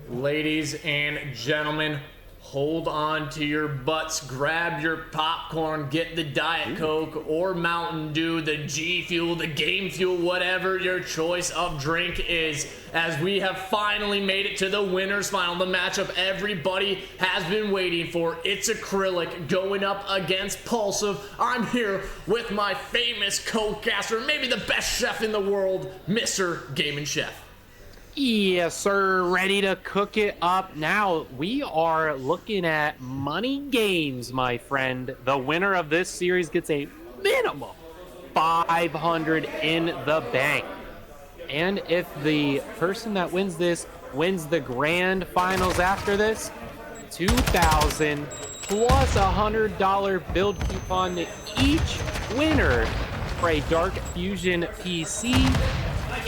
Ladies and gentlemen, hold on to your butts, grab your popcorn, get the Diet Coke or Mountain Dew, the G Fuel, the Game Fuel, whatever your choice of drink is, as we have finally made it to the winners final, the matchup everybody has been waiting for. It's Acrylic going up against Pulsive. I'm here with my famous co-caster, maybe the best chef in the world, Mr. Gaming Chef. Yes, sir. Ready to cook it up. Now, we are looking at money games, my friend. The winner of this series gets a minimum 500 in the bank. And if the person that wins this wins the grand finals after this, 2,000 plus $100 build coupon to each winner for a Dark Fusion PC.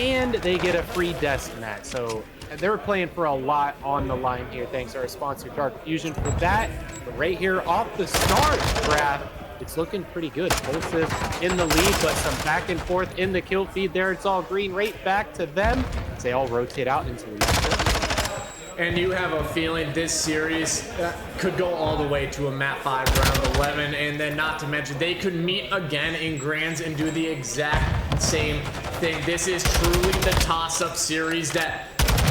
And they get a free desk mat. So they're playing for a lot on the line here. Thanks to our sponsor, Dark Fusion, for that. But right here off the start graph, it's looking pretty good. Pulsive in the lead, but some back and forth in the kill feed there. It's all green right back to them as they all rotate out into the left. And you have a feeling this series could go all the way to a map 5 round 11, and then not to mention they could meet again in grands and do the exact same thing. This is truly the toss-up series that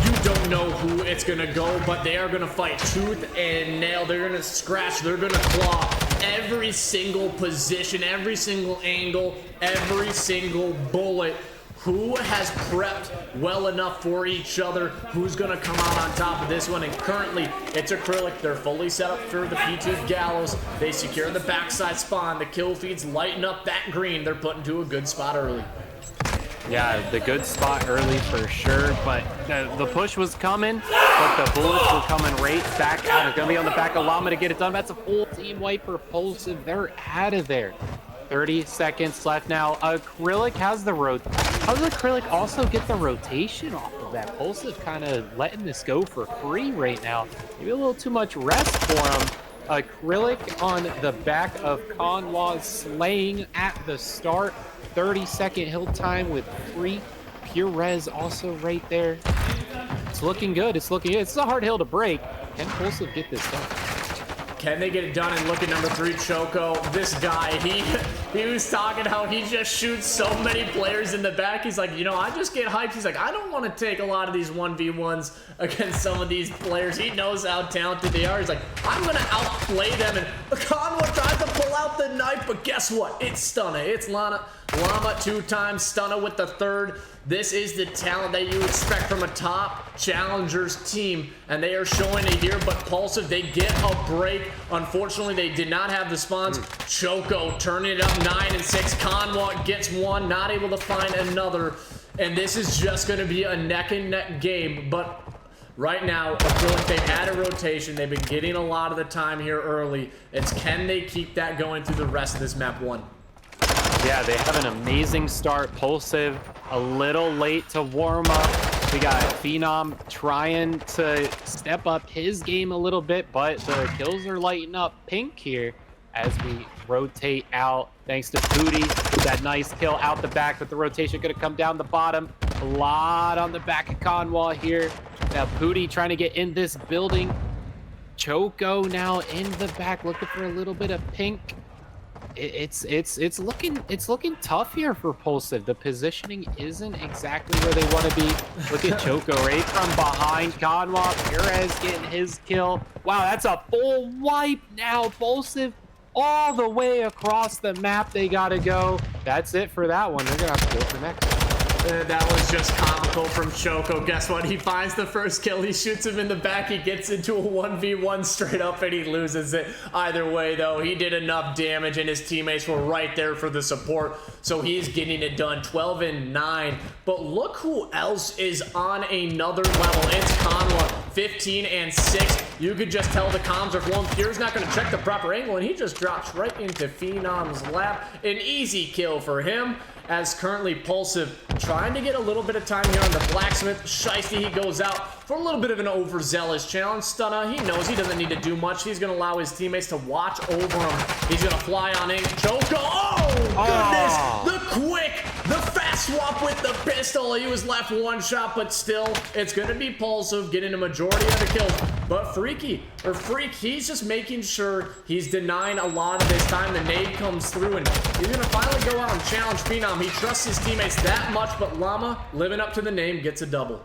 you don't know who it's gonna go, but they are gonna fight tooth and nail. They're gonna scratch, they're gonna claw every single position, every single angle, every single bullet. Who has prepped well enough for each other? Who's gonna come out on top of this one? And currently, it's Acrylic. They're fully set up for the P2 Gallows. They secure the backside spawn. The kill feeds lighten up that green. They're put into a good spot early. Yeah, the good spot early for sure, but the push was coming, but the bullets were coming right back out. It's gonna be on the back of Llama to get it done. That's a full team wipe for Pulsive. They're out of there. 30 seconds left now. Acrylic has the How does Acrylic also get the rotation off of that? Pulsive kind of letting this go for free right now. Maybe a little too much rest for him. Acrylic on the back of Cxnwa slaying at the start. 30-second hill time with free. Purez also right there. It's looking good. It's looking good. It's a hard hill to break. Can Pulsive get this done? Can they get it done? And look at number 3, Choco. This guy, he was talking how he just shoots so many players in the back. He's like, you know, I just get hyped. He's like, I don't want to take a lot of these 1v1s against some of these players. He knows how talented they are. He's like, I'm going to outplay them. And Cxnwa tries to pull out the knife, but guess what? It's Stunna. It's Llama 2 times, Stunna with the 3rd. This is the talent that you expect from a top challengers team, and they are showing it here. But Pulsive, they get a break. Unfortunately, they did not have the spawns. Choco turning it up 9 and 6. Cxnwa gets one, not able to find another, and this is just going to be a neck and neck game. But right now, Acrylic, they've had a rotation. They've been getting a lot of the time here early. It's can they keep that going through the rest of this map 1? Yeah, they have an amazing start. Pulsive a little late to warm up. We got Phenom trying to step up his game a little bit, but the kills are lighting up pink here as we rotate out. Thanks to Booty with that nice kill out the back, but the rotation gonna come down the bottom. A lot on the back of Cxnwa here. Now Booty trying to get in this building. Choco now in the back looking for a little bit of pink. It's looking tough here for Pulsive. The positioning isn't exactly where they want to be. Look at Choco right from behind. Cxnwa, Purez getting his kill. Wow, that's a full wipe now. Pulsive all the way across the map. They gotta go. That's it for that one. They're gonna have to go for the next. That was just comical from Choco. Guess what? He finds the first kill. He shoots him in the back. He gets into a 1v1 straight up and he loses it. Either way, though, he did enough damage and his teammates were right there for the support. So he's getting it done. 12 and 9. But look who else is on another level. It's Cxnwa. 15 and 6. You could just tell the comms are flowing. Pure's not going to check the proper angle, and he just drops right into Phenom's lap. An easy kill for him, as currently Pulsive trying to get a little bit of time here on the blacksmith. Shiesty, he goes out for a little bit of an overzealous challenge. Stunna, he knows he doesn't need to do much. He's going to allow his teammates to watch over him. He's going to fly on in. Choco, oh goodness, the quick, the fast that swap with the pistol. He was left one shot, but still, it's going to be Pulsive getting a majority of the kills. But Freak, he's just making sure he's denying a lot of his time. The nade comes through, and he's going to finally go out and challenge Phenom. He trusts his teammates that much, but Llama, living up to the name, gets a double.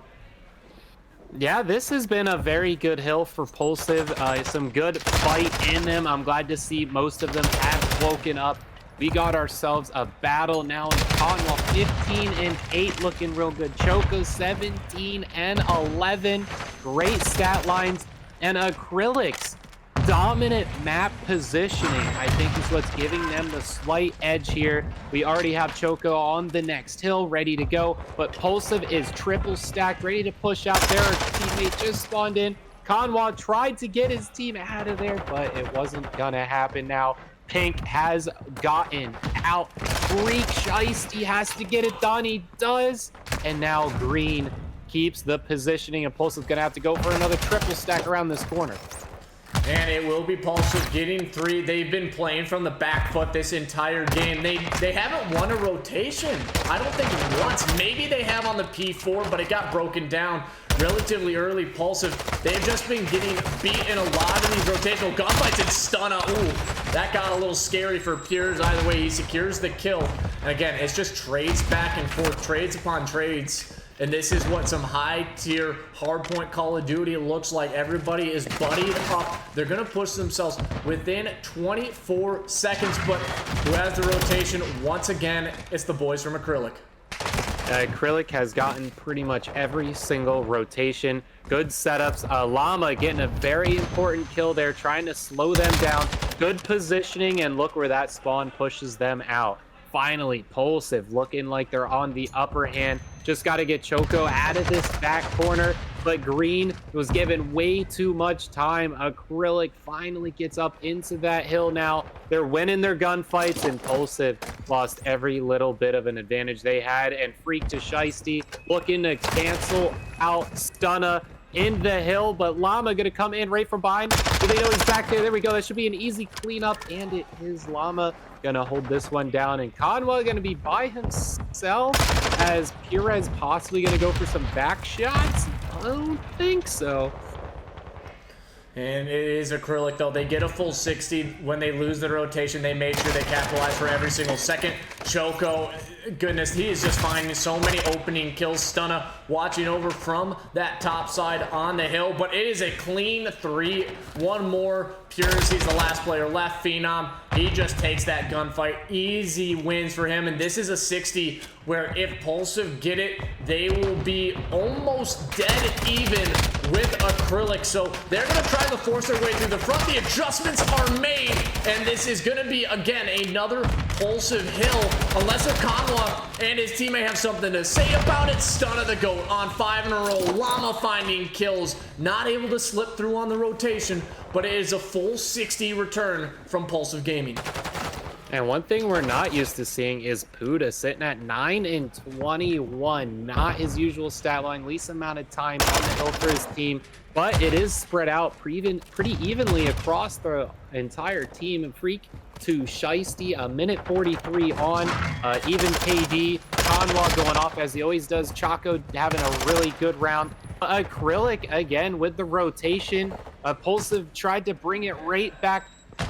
Yeah, this has been a very good hill for Pulsive. Some good fight in them. I'm glad to see most of them have woken up. We got ourselves a battle now in Cxnwa, 15-8, looking real good. Choco, 17-11. Great stat lines. And Acrylic's dominant map positioning, I think, is what's giving them the slight edge here. We already have Choco on the next hill, ready to go. But Pulsive is triple stacked, ready to push out there. Our teammate just spawned in. Cxnwa tried to get his team out of there, but it wasn't gonna happen now. Pink has gotten out. Freak Shiesty has to get it done. He does. And now Green keeps the positioning, and Pulsive's gonna have to go for another triple stack around this corner. And it will be Pulsive getting 3. They've been playing from the back foot this entire game. They haven't won a rotation, I don't think, once. Maybe they have on the P4, but it got broken down relatively early. Pulsive, they've just been getting beat in a lot of these rotational gunfights, and Stunna. Ooh, that got a little scary for Purez. Either way, he secures the kill. And again, it's just trades back and forth, trades upon trades. And this is what some high-tier, hardpoint Call of Duty looks like. Everybody is buddied up. They're going to push themselves within 24 seconds. But who has the rotation? Once again, it's the boys from Acrylic. Acrylic has gotten pretty much every single rotation. Good setups. Llama getting a very important kill there, trying to slow them down. Good positioning, and look where that spawn pushes them out. Finally, Pulsive looking like they're on the upper hand. Just got to get Choco out of this back corner, but Green was given way too much time. Acrylic finally gets up into that hill now. They're winning their gunfights, and Pulsive lost every little bit of an advantage they had. And Freak to Shiesty looking to cancel out Stunna in the hill, but Llama gonna come in right from behind. Do they know he's back there? There we go. That should be an easy cleanup, and it is Llama gonna hold this one down. And Cxnwa gonna be by himself, as Purez possibly gonna go for some back shots. I don't think so. And it is Acrylic, though. They get a full 60. When they lose the rotation, they make sure they capitalize for every single second. Choco, goodness, he is just finding so many opening kills. Stunna watching over from that top side on the hill. But it is a clean 3. One more. Purez, he's the last player left. Phenom, he just takes that gunfight. Easy wins for him. And this is a 60 where if Pulsive get it, they will be almost dead even with Acrylic. So they're going to try to force their way through the front. The adjustments are made, and this is going to be, again, another Pulsive hill. Unless Cxnwa and his teammate have something to say about it. Stunna the GOAT on 5 in a row. Llama finding kills. Not able to slip through on the rotation, but it is a full 60 return from Pulsive Gaming. And one thing we're not used to seeing is Puda sitting at 9-21. Not his usual stat line, least amount of time on the hill for his team, but it is spread out pretty evenly across the entire team. And Freak to Shiesty, a minute 43 on, even KD. Cxnwa going off as he always does. Choco having a really good round. Acrylic again with the rotation. Pulsive tried to bring it right back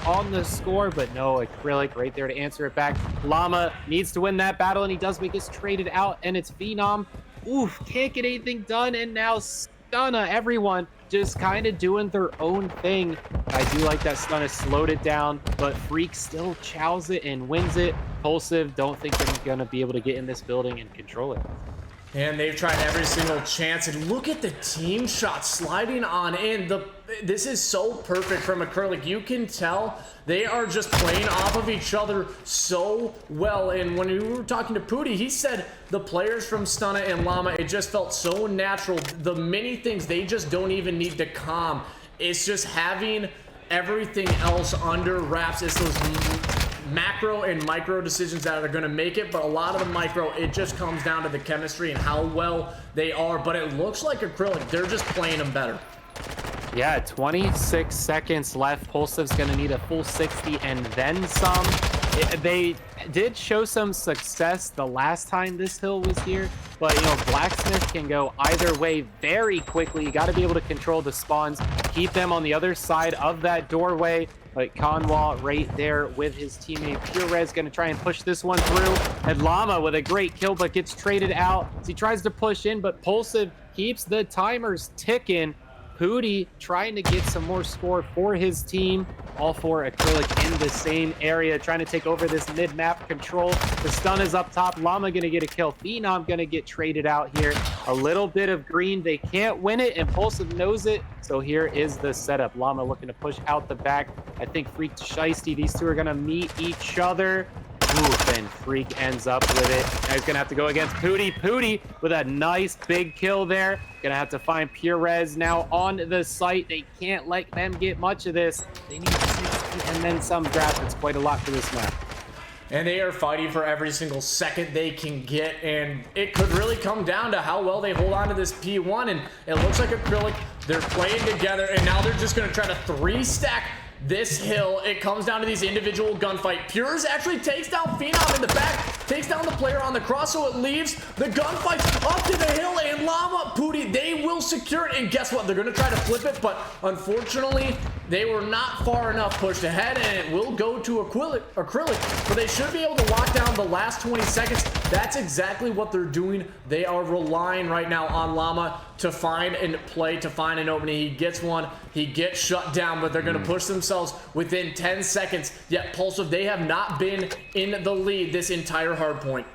on the score, but no, Acrylic right there to answer it back. Llama needs to win that battle, and he does make us traded out, and it's Phenom. Oof, can't get anything done, and now Stunna. Everyone just kind of doing their own thing. I do like that Stunna slowed it down, but Freak still chows it and wins it. Pulsive don't think they're gonna be able to get in this building and control it. And they've tried every single chance, and look at the team shot sliding on in. This is so perfect from Acrylic. You can tell they are just playing off of each other so well. And when we were talking to Pooty, he said the players from Stunna and Llama, it just felt so natural. The many things they just don't even need to calm. It's just having everything else under wraps. It's those macro and micro decisions that are going to make it, but a lot of the micro, it just comes down to the chemistry and how well they are. But it looks like Acrylic, they're just playing them better. Yeah, 26 seconds left. Pulsive's going to need a full 60 and then some. They did show some success the last time this hill was here, but you know, Blacksmith can go either way very quickly. You got to be able to control the spawns, keep them on the other side of that doorway. Like Cxnwa right there with his teammate Purez going to try and push this one through. And Llama with a great kill, but gets traded out as he tries to push in, but Pulsive keeps the timers ticking. Pooty trying to get some more score for his team. All four Acrylic in the same area, trying to take over this mid-map control. The stun is up top. Llama going to get a kill. Phenom going to get traded out here. A little bit of green. They can't win it. Impulsive knows it. So here is the setup. Llama looking to push out the back. I think Freak to Shiesty. These two are going to meet each other. Oof, and Freak ends up with it. Now he's going to have to go against Pooty. Pooty with a nice big kill there. Going to have to find Purez now on the site. They can't let them get much of this. They need 60 and then some draft. It's quite a lot for this map. And they are fighting for every single second they can get, and it could really come down to how well they hold on to this P1, and it looks like Acrylic, they're playing together, and now they're just going to try to 3-stack this hill. It comes down to these individual gunfight. Purez actually takes down Phenom in the back, takes down the player on the cross, so it leaves the gunfight up to the hill, and Llama, Pooty, they will secure it, and guess what? They're going to try to flip it, but unfortunately, they were not far enough pushed ahead, and it will go to Acrylic, but they should be able to lock down the last 20 seconds. That's exactly what they're doing. They are relying right now on Llama to find and play, to find an opening. He gets one, he gets shut down, but they're going to push themselves within 10 seconds. Yet Pulsive, they have not been in the lead this entire hard point.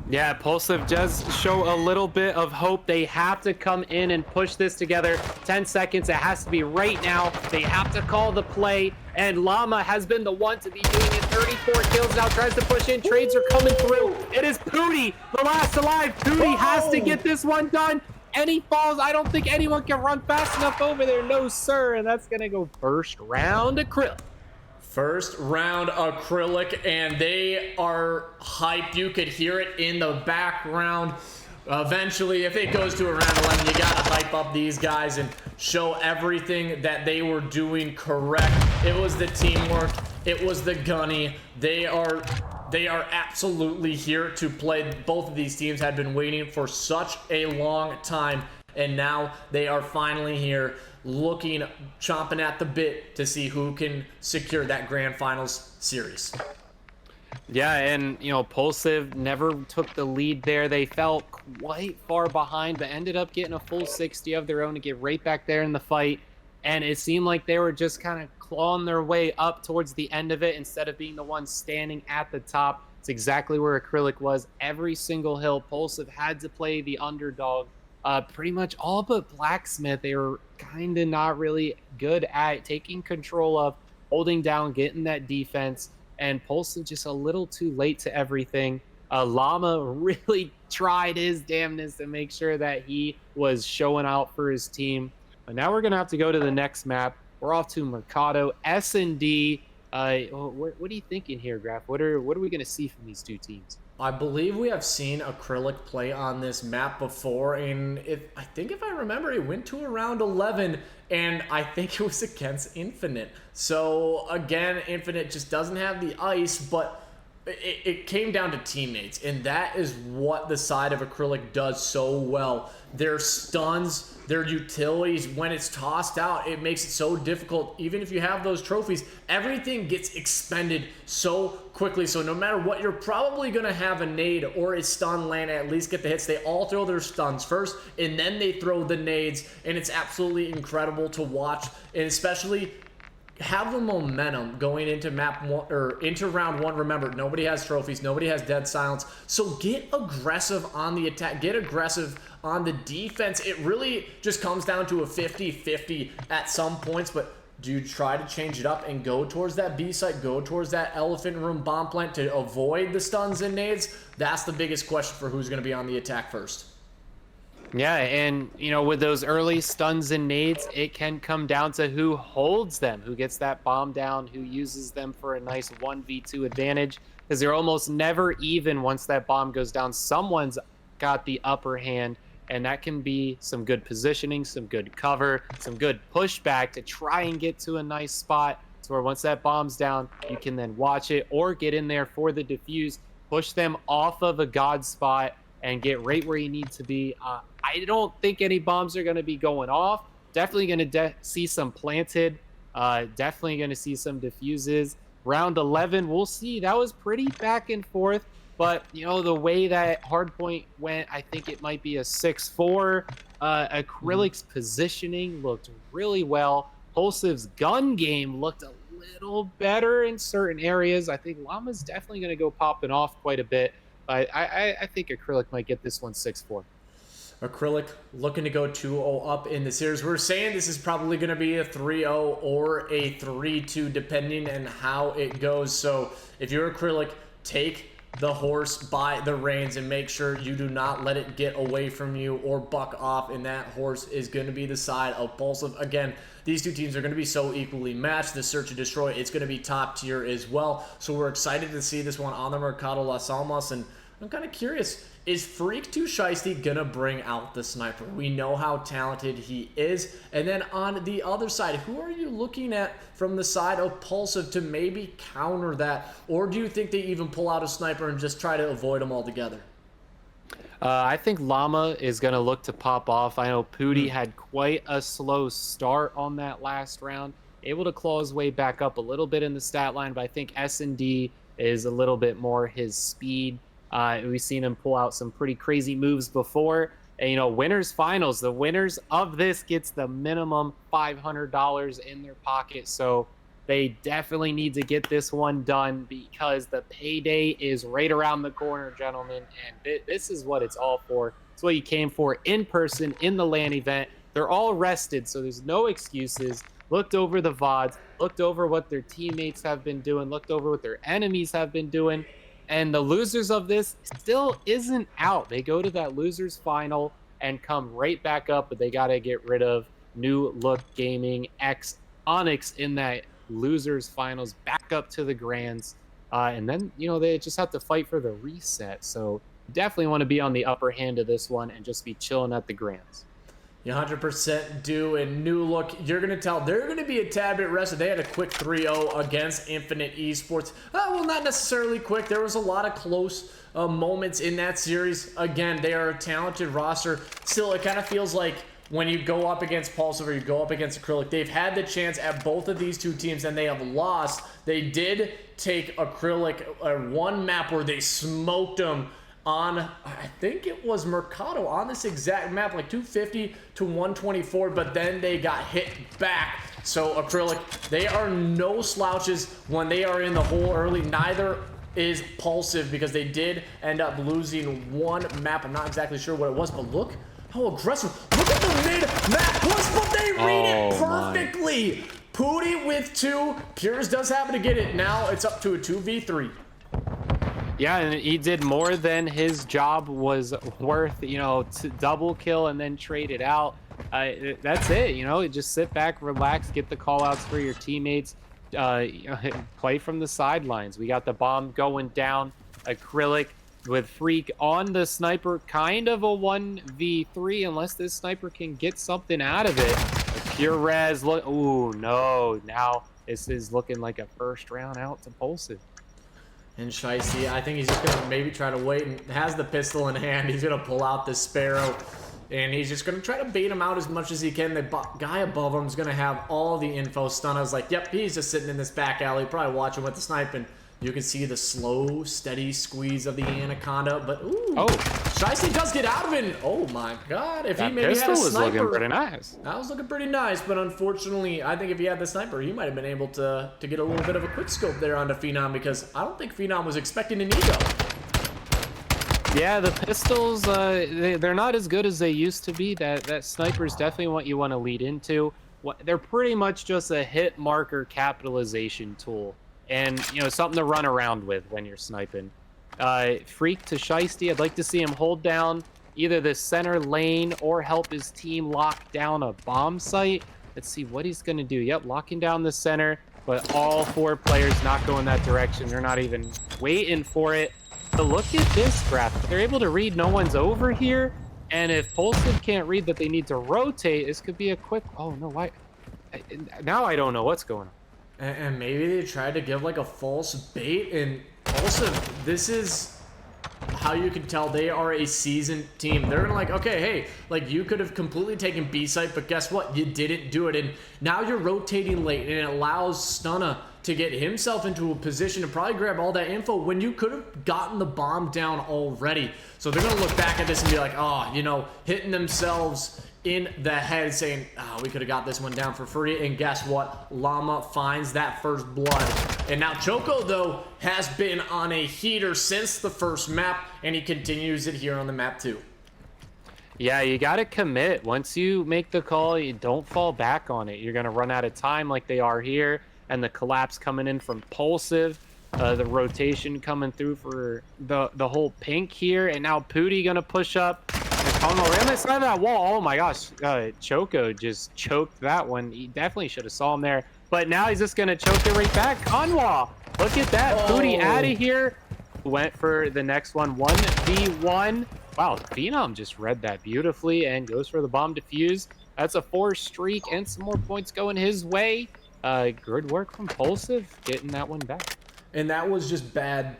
Yeah, Pulsive does show a little bit of hope. They have to come in and push this together. 10 seconds, it has to be right now. They have to call the play, and Llama has been the one to be doing it. 34 kills now, tries to push in. Trades are coming through. It is Pooty, the last alive. Pooty has to get this one done, and he falls. I don't think anyone can run fast enough over there. No, sir, and that's going to go first round Acrylic. First round Acrylic, and they are hyped. You could hear it in the background. Eventually, if it goes to a round 11, you gotta hype up these guys and show everything that they were doing correct. It was the teamwork, it was the gunny. They are absolutely here to play. Both of these teams had been waiting for such a long time, and now they are finally here, looking, chomping at the bit to see who can secure that grand finals series. Yeah, and you know, Pulsive never took the lead there. They fell quite far behind, but ended up getting a full 60 of their own to get right back there in the fight. And it seemed like they were just kind of clawing their way up towards the end of it instead of being the ones standing at the top. It's exactly where Acrylic was. Every single hill, Pulsive had to play the underdog. Pretty much all but Blacksmith, they were kind of not really good at taking control of, holding down, getting that defense, and Pulsive just a little too late to everything. Llama really tried his damnness to make sure that he was showing out for his team. But now we're going to have to go to the next map. We're off to Mercado. S&D. What are you thinking here, Graf? What are we going to see from these two teams? I believe we have seen Acrylic play on this map before, and I think if I remember, it went to around 11, and I think it was against Infinite. So again, Infinite just doesn't have the ice, but it came down to teammates, and that is what the side of Acrylic does so well. Their stuns, their utilities, when it's tossed out, it makes it so difficult. Even if you have those trophies, everything gets expended so quickly. So no matter what, you're probably going to have a nade or a stun land, at least get the hits. They all throw their stuns first, and then they throw the nades, and it's absolutely incredible to watch, and especially have the momentum going into map one, or into round one. Remember, nobody has trophies, nobody has dead silence, so get aggressive on the attack, get aggressive on the defense. It really just comes down to a 50-50 at some points, but do you try to change it up and go towards that B site, go towards that elephant room bomb plant to avoid the stuns and nades? That's the biggest question for who's going to be on the attack first. Yeah, and you know, with those early stuns and nades, it can come down to who holds them, who gets that bomb down, who uses them for a nice 1v2 advantage, because they're almost never even once that bomb goes down. Someone's got the upper hand, and that can be some good positioning, some good cover, some good pushback to try and get to a nice spot. So where once that bomb's down, you can then watch it or get in there for the defuse, push them off of a god spot, and get right where you need to be. I don't think any bombs are going to be going off. Definitely going to see some planted. Definitely going to see some diffuses. Round 11, we'll see. That was pretty back and forth. But, you know, the way that Hardpoint went, I think it might be a 6-4. Acrylic's positioning looked really well. Pulsive's gun game looked a little better in certain areas. I think Llama's definitely going to go popping off quite a bit. I think Acrylic might get this one 6-4. Acrylic looking to go 2-0 up in the series. We're saying this is probably going to be a 3-0 or a 3-2 depending on how it goes. So if you're Acrylic, take the horse by the reins and make sure you do not let it get away from you or buck off, and that horse is going to be the side of Pulsive. Again, these two teams are going to be so equally matched. The Search and Destroy, it's going to be top tier as well. So we're excited to see this one on the Mercado Las Almas, and I'm kind of curious, is Freak too Shiesty going to bring out the sniper? We know how talented he is. And then on the other side, who are you looking at from the side of Pulsive to maybe counter that? Or do you think they even pull out a sniper and just try to avoid him altogether? I think Llama is going to look to pop off. I know Pooty had quite a slow start on that last round. Able to claw his way back up a little bit in the stat line, but I think S&D is a little bit more his speed. We've seen him pull out some pretty crazy moves before. And, you know, winners finals, the winners of this gets the minimum $500 in their pocket. So they definitely need to get this one done because the payday is right around the corner, gentlemen. And this is what it's all for. It's what you came for in person in the LAN event. They're all rested, so there's no excuses. Looked over the VODs, looked over what their teammates have been doing, looked over what their enemies have been doing. And the losers of this still isn't out. They go to that losers final and come right back up, but they got to get rid of New Look Gaming X Onyx in that losers finals back up to the grands. And then, you know, they just have to fight for the reset. So definitely want to be on the upper hand of this one and just be chilling at the grands. You 100% do. And New Look, you're going to tell they're going to be a tad bit rested. They had a quick 3-0 against Infinite Esports. Well, not necessarily quick. There was a lot of close moments in that series. Again, they are a talented roster. Still, it kind of feels like when you go up against Pulsive or you go up against Acrylic, they've had the chance at both of these two teams and they have lost. They did take Acrylic one map where they smoked them on, I think it was Mercado, on this exact map, like 250 to 124, but then they got hit back. So Acrylic, they are no slouches when they are in the hole early. Neither is Pulsive because they did end up losing one map. I'm not exactly sure what it was, but look how aggressive. Look at the mid-map push, but they read it perfectly. Pooty with 2. Purez does happen to get it. Now it's up to a 2v3. Yeah, and he did more than his job was worth, you know, to double kill and then trade it out. That's it, you know, just sit back, relax, get the call outs for your teammates, play from the sidelines. We got the bomb going down. Acrylic with Freak on the sniper, kind of a 1v3 unless this sniper can get something out of it. Purez, look, ooh, no, now this is looking like a first round out to Pulsive. And Shiesty, I think he's just going to maybe try to wait and has the pistol in hand. He's going to pull out the Sparrow. And he's just going to try to bait him out as much as he can. The guy above him is going to have all the info. Stunna's like, yep, he's just sitting in this back alley, probably watching with the snipe. And you can see the slow, steady squeeze of the Anaconda. But, ooh, Shiesty does get out of it. And, oh, my God. If he maybe had a sniper. Was looking pretty nice. That was looking pretty nice. But, unfortunately, I think if he had the sniper, he might have been able to get a little bit of a quick scope there onto Phenom because I don't think Phenom was expecting an ego. Yeah, the pistols, they're not as good as they used to be. That sniper is definitely what you want to lead into. They're pretty much just a hit marker capitalization tool. And, you know, something to run around with when you're sniping. Freak to Shiesty, I'd like to see him hold down either the center lane or help his team lock down a bomb site. Let's see what he's going to do. Yep, locking down the center, but all 4 players not going that direction. They're not even waiting for it. But look at this graphic. They're able to read no one's over here. And if Pulsive can't read that they need to rotate, this could be a quick... Oh, no, why? Now I don't know what's going on. And maybe they tried to give like a false bait. And also, this is how you can tell they are a seasoned team. They're gonna like, okay, hey, like you could have completely taken B site, but guess what? You didn't do it. And now you're rotating late, and it allows Stunna to get himself into a position to probably grab all that info when you could have gotten the bomb down already. So they're gonna look back at this and be like, oh, you know, hitting themselves in the head saying, oh, we could have got this one down for free. And guess what? Llama finds that first blood. And now Choco, though, has been on a heater since the first map, and he continues it here on the map too. Yeah, you got to commit. Once you make the call, you don't fall back on it. You're going to run out of time like they are here. And the collapse coming in from Pulsive. The rotation coming through for the whole pink here. And now Pooty going to push up. On the other side of that wall. Oh my gosh. Choco just choked that one. He definitely should have saw him there. But now he's just going to choke it right back. Cxnwa. Look at that. Oh. Pooty out of here. Went for the next one. 1v1. Wow, Phenom just read that beautifully and goes for the bomb defuse. That's a 4 streak and some more points going his way. Good work from Pulsive getting that one back. And that was just bad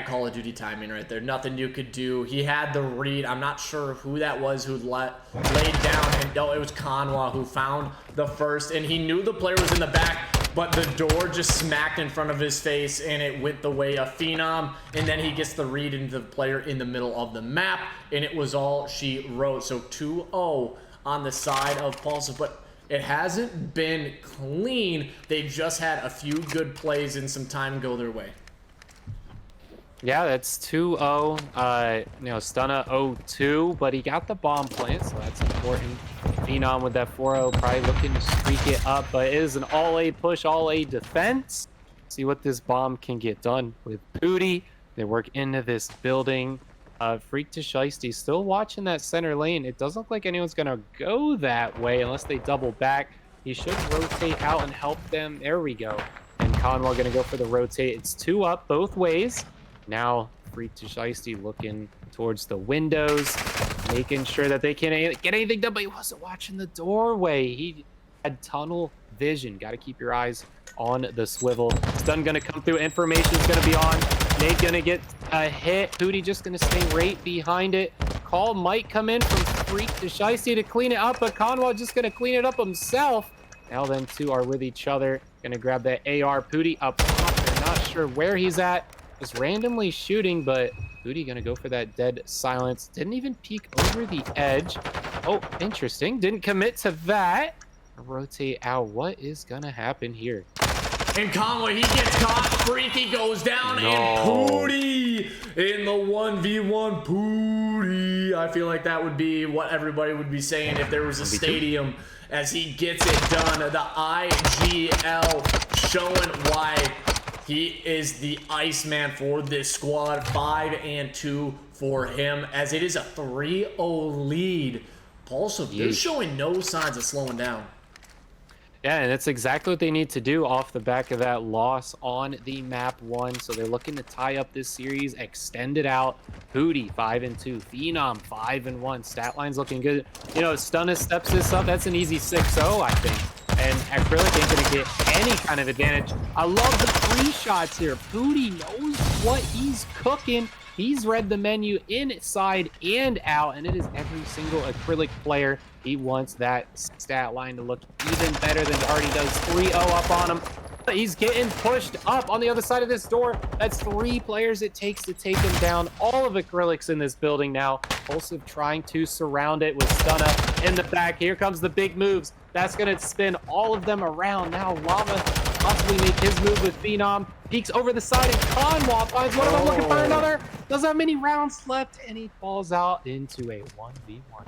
Call of Duty timing right there. Nothing you could do. He had the read. I'm not sure who that was who laid down. And no, it was Cxnwa who found the first. And he knew the player was in the back, but the door just smacked in front of his face, and it went the way of Phenom. And then he gets the read into the player in the middle of the map, and it was all she wrote. So 2-0 on the side of Pulsive, but it hasn't been clean. They just had a few good plays and some time go their way. Yeah, that's 2-0. You know, Stunna 0-2, but he got the bomb plant, so that's important. Phenom with that 4-0, probably looking to streak it up, but it is an all-A push, all-A defense. See what this bomb can get done with Pooty. They work into this building. Freak to Shiesty still watching that center lane. It doesn't look like anyone's going to go that way unless they double back. He should rotate out and help them. There we go. And Cxnwa going to go for the rotate. It's 2 up both ways. Now, Freak to Shiesty looking towards the windows, making sure that they can't get anything done, but he wasn't watching the doorway. He had tunnel vision. Got to keep your eyes on the swivel. Stun going to come through. Information's going to be on. Nate going to get a hit. Pooty just going to stay right behind it. Call might come in from Freak to Shiesty to clean it up, but Cxnwa just going to clean it up himself. Now them two are with each other. Going to grab that AR. Pooty up top. They're not sure where he's at. Just randomly shooting, but Pooty gonna go for that dead silence. Didn't even peek over the edge. Oh, interesting. Didn't commit to that. Rotate out. What is gonna happen here? And Cxnwa, he gets caught. Freaky goes down, and Pooty in the 1v1. Pooty. I feel like that would be what everybody would be saying if there was a stadium as he gets it done. The IGL showing why he is the Iceman for this squad. 5-2 for him, as it is a 3-0 lead. Pulsive, they're showing no signs of slowing down. Yeah, and that's exactly what they need to do off the back of that loss on the map 1. So they're looking to tie up this series, extend it out. Pooty 5-2, Phenom 5-1. Stat line's looking good. You know, Stunna steps this up. That's an easy 6-0, I think. And Acrylic ain't gonna get any kind of advantage. I love the free shots here. Pooty knows what he's cooking. He's read the menu inside and out, and it is every single Acrylic player. He wants that stat line to look even better than it already does. 3-0 up on him. He's getting pushed up on the other side of this door. That's 3 players it takes to take him down. All of Acrylic's in this building now. Pulsive trying to surround it with Stunna in the back. Here comes the big moves. That's going to spin all of them around. Now Llama possibly make his move with Phenom. Peeks over the side, and Cxnwa finds one of them, looking for another. Doesn't have many rounds left, and he falls out into a 1v1.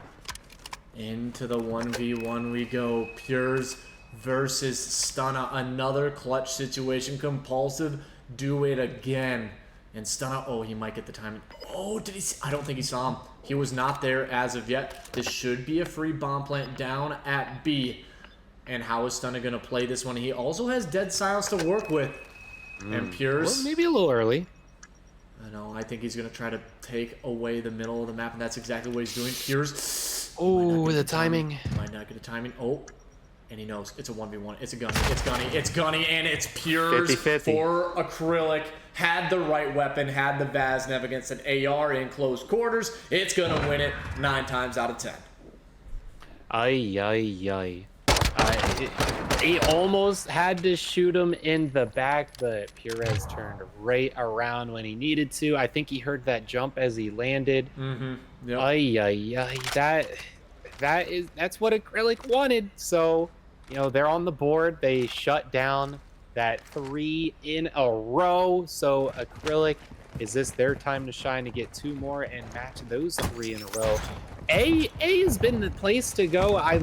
Into the 1v1 we go. Purez versus Stunna. Another clutch situation. Compulsive do it again. And Stunna, oh, he might get the timing. Oh, did he see? I don't think he saw him. He was not there as of yet. This should be a free bomb plant down at B. And how is Stunna going to play this one? He also has dead silence to work with. And Purez, well, maybe a little early. I know. I think he's going to try to take away the middle of the map, and that's exactly what he's doing. Purez. Oh, the timing. Might not get a timing. Oh. And he knows it's a 1v1. It's a gunny. It's gunny. It's gunny. And it's Purez 50-50. for Acrylic. Had the right weapon. Had the Vaznev against an AR in close quarters. It's going to win it 9 times out of 10. Ay. He almost had to shoot him in the back, but Purez turned right around when he needed to. I think he heard that jump as he landed. Yep. Ay. That's what Acrylic wanted. So, you know, they're on the board. They shut down that 3 in a row. So Acrylic, is this their time to shine to get 2 more and match those 3 in a row? A has been the place to go. I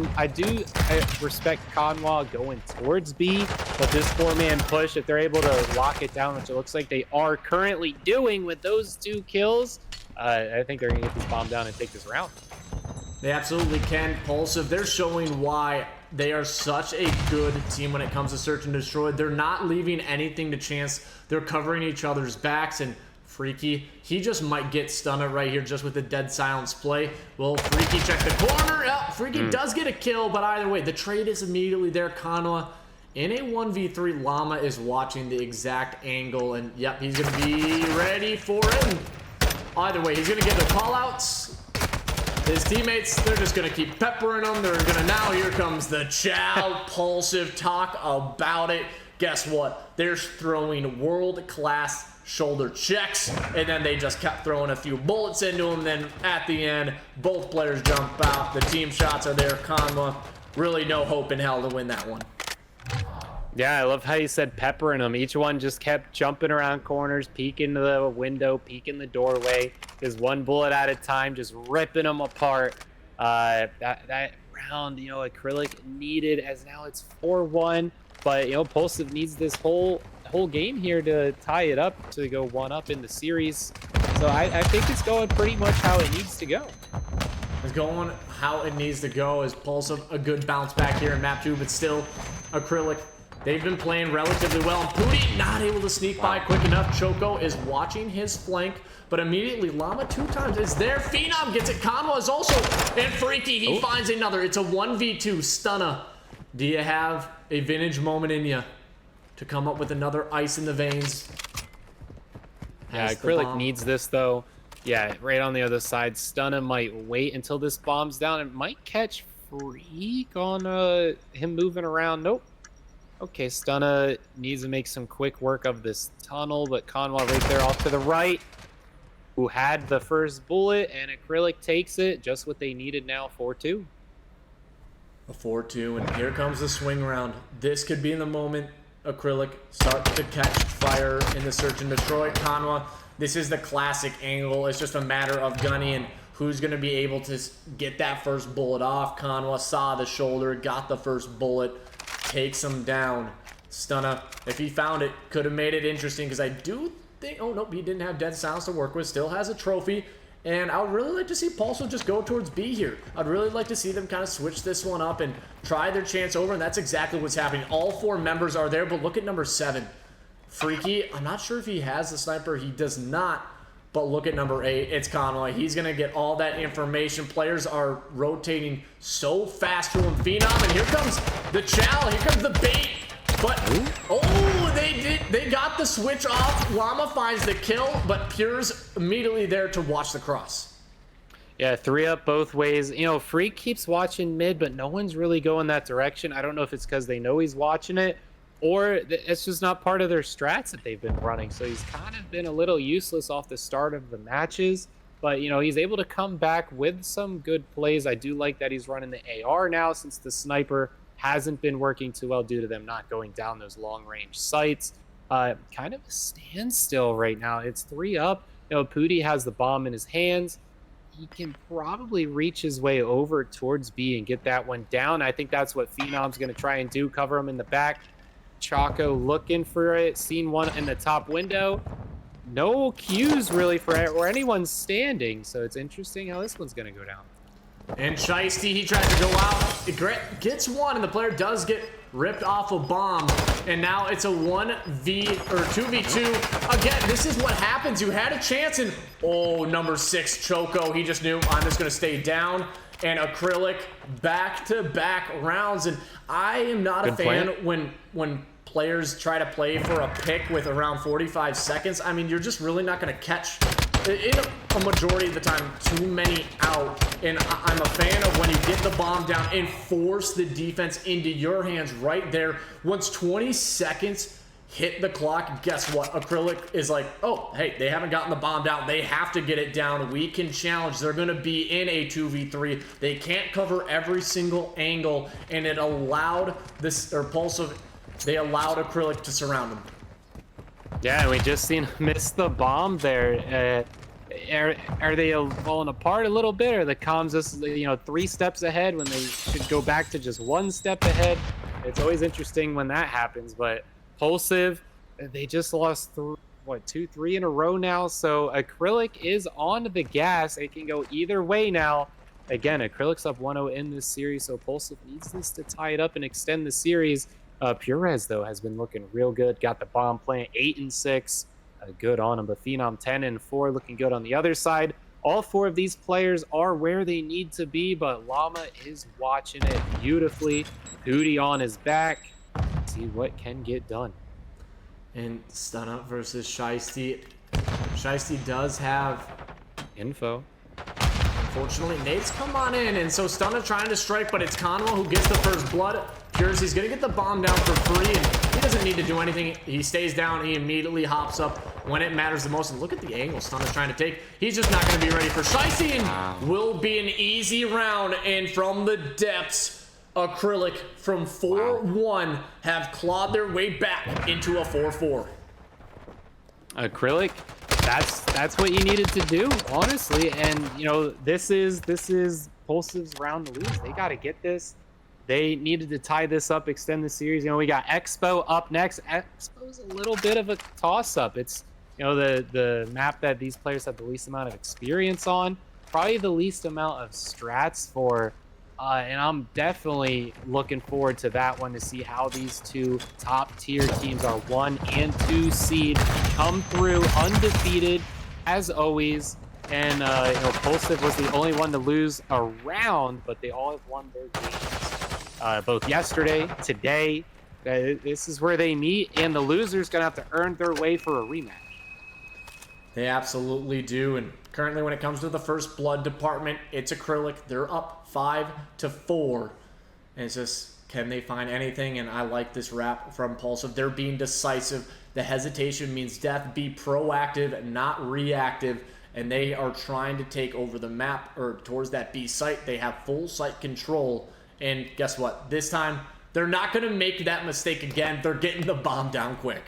respect Cxnwa going towards B, but this 4-man push, if they're able to lock it down, which it looks like they are currently doing with those 2 kills, I think they're gonna get this bomb down and take this round. They absolutely can. Pulsive, they're showing why they are such a good team when it comes to search and destroy. They're not leaving anything to chance. They're covering each other's backs, and Freaky, he just might get Stunna right here just with the dead silence play. Well, Freaky check the corner. Oh, Freaky does get a kill, but either way, the trade is immediately there. Cxnwa in a 1v3. Llama is watching the exact angle, and yep, he's going to be ready for it. Either way, he's going to get the call-outs. His teammates, they're just going to keep peppering him. They're going to, now here comes the chow. Pulsive, talk about it. Guess what? They're throwing world-class shoulder checks, and then they just kept throwing a few bullets into him. Then at the end, both players jump out. The team shots are there. Cxnwa, really no hope in hell to win that one. Yeah, I love how you said peppering them. Each one just kept jumping around corners, peeking the window, peeking the doorway. Just 1 bullet at a time, just ripping them apart. That round, you know, Acrylic needed, as now it's 4-1. But, you know, Pulsive needs this whole game here to tie it up, to go 1-up in the series. So I think it's going pretty much how it needs to go. It's going how it needs to go. As Pulsive, a good bounce back here in map 2, but still Acrylic, they've been playing relatively well. And Pooty not able to sneak by quick enough. Choco is watching his flank, but immediately Llama 2 times is there. Phenom gets it. Cxnwa is also, and Freaky, he finds another. It's a 1v2. Stunna, do you have a vintage moment in you to come up with another ice in the veins? Yeah, Acrylic needs this though. Yeah, right on the other side. Stunna might wait until this bomb's down. It might catch Freak on him moving around. Nope. Okay, Stunna needs to make some quick work of this tunnel, but Cxnwa right there off to the right, who had the first bullet, and Acrylic takes it. Just what they needed now, 4-2. A 4-2, and here comes the swing round. This could be in the moment Acrylic start to catch fire in the search and destroy. Cxnwa, this is the classic angle. It's just a matter of gunny and who's going to be able to get that first bullet off. Cxnwa saw the shoulder, got the first bullet, takes him down. Stunna, if he found it, could have made it interesting, because I do think, oh nope, he didn't have dead silence to work with, still has a trophy. And I would really like to see Pulsive just go towards B here. I'd really like to see them kind of switch this one up and try their chance over, and that's exactly what's happening. All 4 members are there, but look at number 7. Freaky, I'm not sure if he has the sniper. He does not, but look at number 8. It's Cxnwa. He's going to get all that information. Players are rotating so fast to him. Phenom, and here comes the chow. Here comes the bait. But, oh, they got the switch off. Llama finds the kill, but Purez immediately there to watch the cross. Yeah, 3 up both ways. You know, Freak keeps watching mid, but no one's really going that direction. I don't know if it's because they know he's watching it, or it's just not part of their strats that they've been running. So he's kind of been a little useless off the start of the matches. But, you know, he's able to come back with some good plays. I do like that he's running the AR now, since the sniper hasn't been working too well due to them not going down those long-range sights. Kind of a standstill right now. It's 3 up. You know, Pooty has the bomb in his hands. He can probably reach his way over towards B and get that one down. I think that's what Phenom's going to try and do, cover him in the back. Choco looking for it. Seen one in the top window. No cues really for where anyone's standing, so it's interesting how this one's going to go down. And Shiesty, he tries to go out. It gets one, and the player does get ripped off a bomb. And now it's a 2v2. Again, this is what happens. You had a chance, and oh, number 6, Choco. He just knew, I'm just going to stay down. and Acrylic back-to-back rounds. And I am not a fan when players try to play for a pick with around 45 seconds. I mean, you're just really not going to catch, in a majority of the time, too many out. And I'm a fan of when you get the bomb down and force the defense into your hands right there. Once 20 seconds hit the clock, guess what? Acrylic is like, oh, hey, they haven't gotten the bomb down. They have to get it down. We can challenge. They're going to be in a 2v3. They can't cover every single angle, and it allowed this, or Pulsive, they allowed Acrylic to surround them. Yeah, we just seen him miss the bomb there. Are they falling apart a little bit, or the comms just, you know, 3 steps ahead when they should go back to just 1 step ahead? It's always interesting when that happens, but Pulsive, they just lost 2, 3 in a row now, so Acrylic is on the gas. It can go either way now. Again, Acrylic's up 1-0 in this series, so Pulsive needs this to tie it up and extend the series. Purez, though, has been looking real good. Got the bomb plant, 8-6. Good on him, but Phenom 10-4, looking good on the other side. All 4 of these players are where they need to be, but Llama is watching it beautifully. Hootie on his back. See what can get done. And Stunna versus Shiesty. Shiesty does have info. Unfortunately, Nate's come on in, and so Stunna trying to strike, but it's Cxnwa who gets the first blood. Purez, he's gonna get the bomb down for free, and he doesn't need to do anything. He stays down, he immediately hops up when it matters the most. And look at the angle Stunna's trying to take. He's just not gonna be ready for Shiesty, and will be an easy round. And from the depths, Acrylic from 4-1 have clawed their way back into a 4-4. Acrylic, that's what you needed to do, honestly. And you know, this is Pulsive's round to lose. They got to get this. They needed to tie this up, extend the series. You know, we got Expo up next. Expo's a little bit of a toss-up. It's, you know, the map that these players have the least amount of experience on, probably the least amount of strats for. And I'm definitely looking forward to that one to see how these 2 top-tier teams are 1 and 2 seed come through undefeated as always. And you know, Pulsive was the only one to lose a round, but they all have won their games both yesterday, today. This is where they meet, and the loser's gonna have to earn their way for a rematch. They absolutely do. And currently, when it comes to the first blood department, it's Acrylic. They're up 5-4. And it's just, can they find anything? And I like this rap from Pulsive. They're being decisive. The hesitation means death. Be proactive, not reactive. And they are trying to take over the map, or towards that B site. They have full site control. And guess what? This time, they're not going to make that mistake again. They're getting the bomb down quick.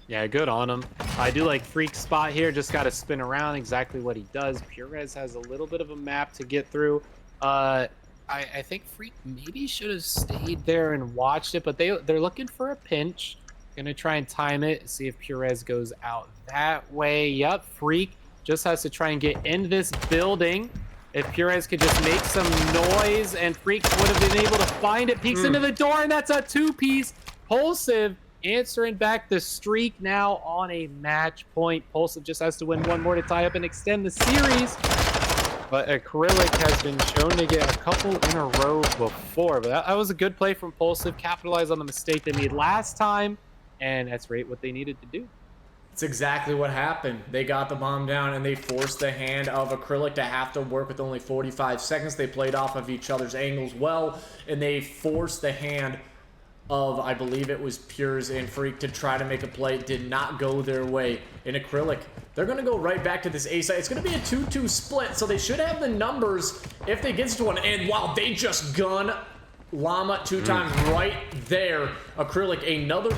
Yeah, good on him. I do like Freak's spot here. Just got to spin around, exactly what he does. Purez has a little bit of a map to get through. I think Freak maybe should have stayed there and watched it, but they're looking for a pinch. Gonna try and time it, see if Purez goes out that way. Yep, Freak just has to try and get in this building. If Purez could just make some noise, and Freaks would have been able to find it. Peeks into the door, and that's a 2-piece. Pulsive answering back the streak now on a match point. Pulsive just has to win 1 more to tie up and extend the series. But Acrylic has been shown to get a couple in a row before. But that was a good play from Pulsive. Capitalize on the mistake they made last time. And that's right what they needed to do. It's exactly what happened. They got the bomb down, and they forced the hand of Acrylic to have to work with only 45 seconds. They played off of each other's angles well, and they forced the hand of, I believe it was Purez and Freak, to try to make a play. It did not go their way. In Acrylic, they're going to go right back to this A site. It's going to be a 2-2 split, so they should have the numbers if they get to one. And wow, they just gun Llama 2 times right there. Acrylic, another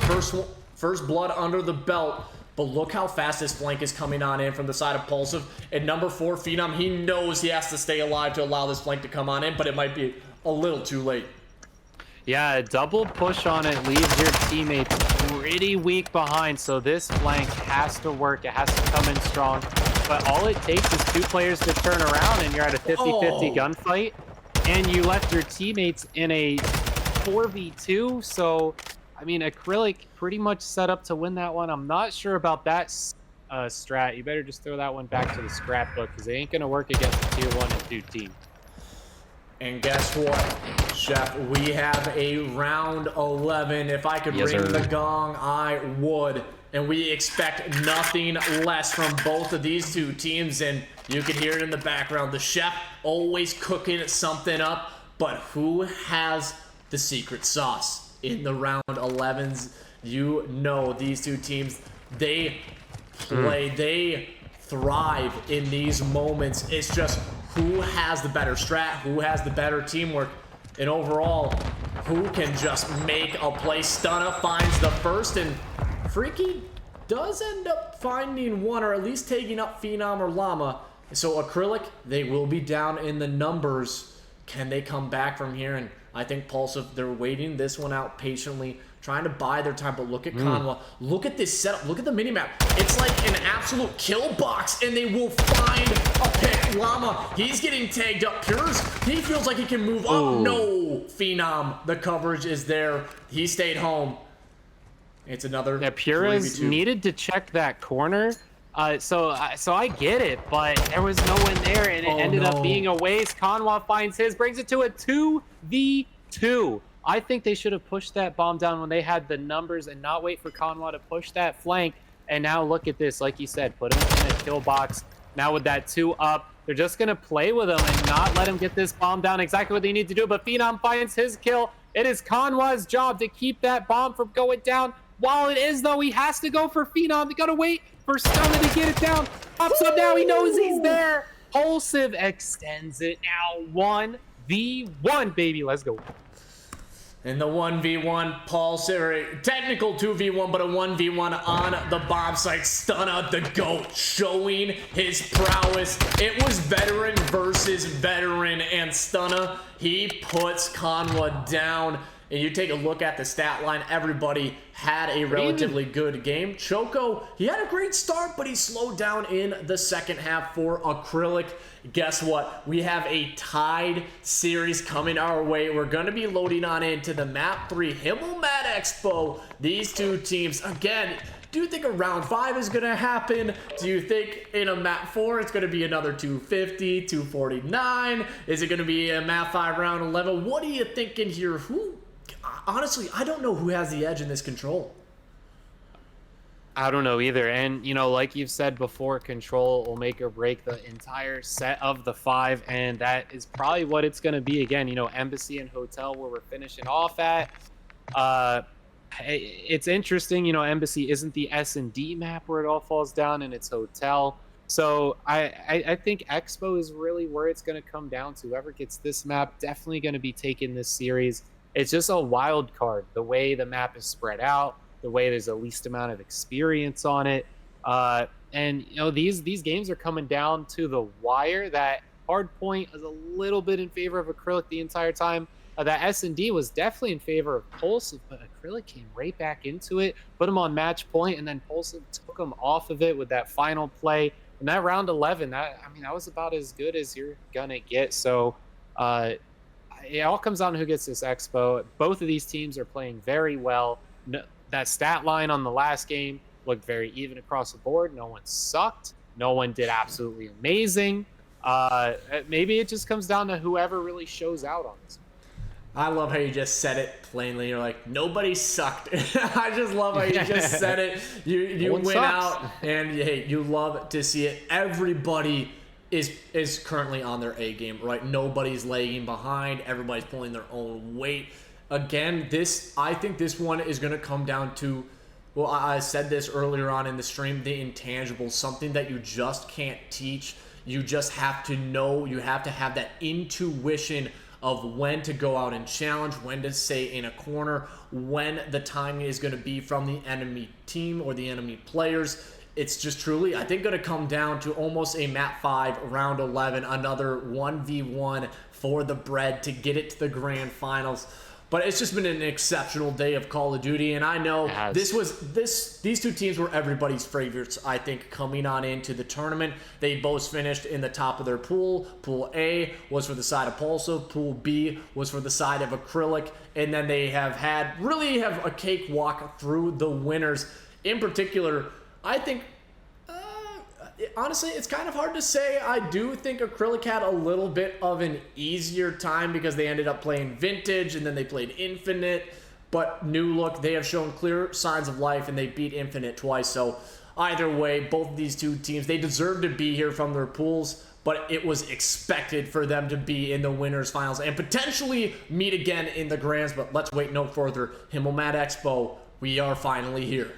first blood under the belt. But look how fast this flank is coming on in from the side of Pulsive. And number 4, Phenom, he knows he has to stay alive to allow this flank to come on in, but it might be a little too late. Yeah, a double push on it leaves your teammates pretty weak behind, so this flank has to work. It has to come in strong. But all it takes is 2 players to turn around, and you're at a 50-50 gunfight. And you left your teammates in a 4v2, so, I mean, Acrylic pretty much set up to win that one. I'm not sure about that strat. You better just throw that one back to the scrapbook, because they ain't going to work against a tier 1 and 2 team. And guess what, Shep? We have a round 11. If I could ring the gong, I would. And we expect nothing less from both of these two teams. And you can hear it in the background. The Shep always cooking something up. But who has the secret sauce in the round 11s? You know these two teams, they play, they thrive in these moments. It's just who has the better strat, who has the better teamwork, and overall, who can just make a play. Stunna finds the first, and Freaky does end up finding one, or at least taking up Phenom or Llama. So Acrylic, they will be down in the numbers. Can they come back from here? And I think Pulsive, they're waiting this one out patiently, trying to buy their time. But look at Cxnwa. Look at this setup. Look at the minimap. It's like an absolute kill box, and they will find a pick. Llama, he's getting tagged up. Purez, he feels like he can move up. No, Phenom, the coverage is there. He stayed home. It's another. Yeah, Purez needed to check that corner. So I get it, but there was no one there, and it ended up being a waste. Cxnwa finds his, brings it to a 2v2. I think they should have pushed that bomb down when they had the numbers and not wait for Cxnwa to push that flank. And now look at this, like you said, put him in a kill box. Now with that 2 up, they're just gonna play with him and not let him get this bomb down. Exactly what they need to do, but Phenom finds his kill. It is Cxnwa's job to keep that bomb from going down. While it is, though, he has to go for Phenom. They gotta wait for Stunna to get it down. Pops up now, he knows he's there. Pulsive extends it now. 1v1, baby, let's go. In the 1v1, Pulsive, technical 2v1, but a 1v1 on the bomb site. Stunna, the GOAT, showing his prowess. It was veteran versus veteran, and Stunna, he puts Cxnwa down. And you take a look at the stat line, everybody had a relatively good game. Choco, he had a great start, but he slowed down in the second half for Acrylic. Guess what? We have a tied series coming our way. We're going to be loading on into the Map 3 Himmelmat Expo. These two teams, again, do you think a round 5 is going to happen? Do you think in a map 4 it's going to be another 250, 249? Is it going to be a map 5 round 11? What are you thinking here? Honestly, I don't know who has the edge in this control. I don't know either. And, you know, like you've said before, control will make or break the entire set of the 5. And that is probably what it's going to be again. You know, Embassy and Hotel, where we're finishing off at. It's interesting, you know, Embassy isn't the S&D map where it all falls down, and it's Hotel. So I think Expo is really where it's going to come down to. Whoever gets this map definitely going to be taking this series. It's just a wild card, the way the map is spread out, the way there's the least amount of experience on it. And, you know, these games are coming down to the wire. That hard point is a little bit in favor of Acrylic the entire time. That S&D was definitely in favor of Pulsive, but Acrylic came right back into it, put him on match point, and then Pulsive took him off of it with that final play. And that round 11, that was about as good as you're going to get. So, it all comes down to who gets this Expo. Both of these teams are playing very well. No, that stat line on the last game looked very even across the board. No one sucked. No one did absolutely amazing. Maybe it just comes down to whoever really shows out on this. I love how you just said it plainly. You're like, nobody sucked. I just love how you just said it. You went out, and hey, you love to see it. Everybody is currently on their A game, right? Nobody's lagging behind. Everybody's pulling their own weight. Again, I think this one is going to come down to, well, I said this earlier on in the stream, the intangibles, something that you just can't teach. You just have to know. You have to have that intuition of when to go out and challenge, when to stay in a corner, when the timing is going to be from the enemy team or the enemy players. It's just truly, I think, going to come down to almost a map 5, round 11, another 1v1 for the bread to get it to the grand finals. But it's just been an exceptional day of Call of Duty, and I know these two teams were everybody's favorites, I think, coming on into the tournament. They both finished in the top of their pool. Pool A was for the side of Pulsive. Pool B was for the side of Acrylic. And then they have really have a cakewalk through the winners. In particular, I think honestly, it's kind of hard to say. I do think Acrylic had a little bit of an easier time because they ended up playing Vintage and then they played Infinite. But New Look, they have shown clear signs of life and they beat Infinite twice. So either way, both of these two teams, they deserve to be here from their pools. But it was expected for them to be in the winners finals and potentially meet again in the grands. But let's wait no further. Himmelmat Expo, we are finally here.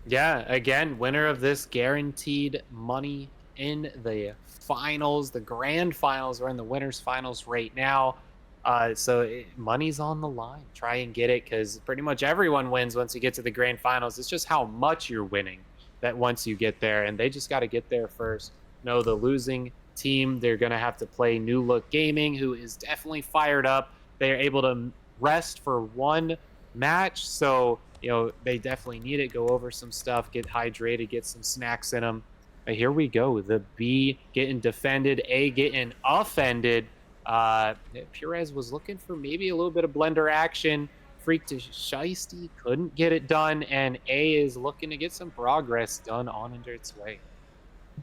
Yeah, again, winner of this guaranteed money in the finals, the grand finals. We're in the winners finals right now. Money's on the line. Try and get it, because pretty much everyone wins once you get to the grand finals. It's just how much you're winning that once you get there, and they just got to get there first. No, the losing team, they're going to have to play New Look Gaming, who is definitely fired up. They're able to rest for one match, so they definitely need it. Go over some stuff, get hydrated, get some snacks in them. But here we go. The B getting defended, A getting offended. Purez was looking for maybe a little bit of blender action. Freak to Shiesty, couldn't get it done, and A is looking to get some progress done on under its way.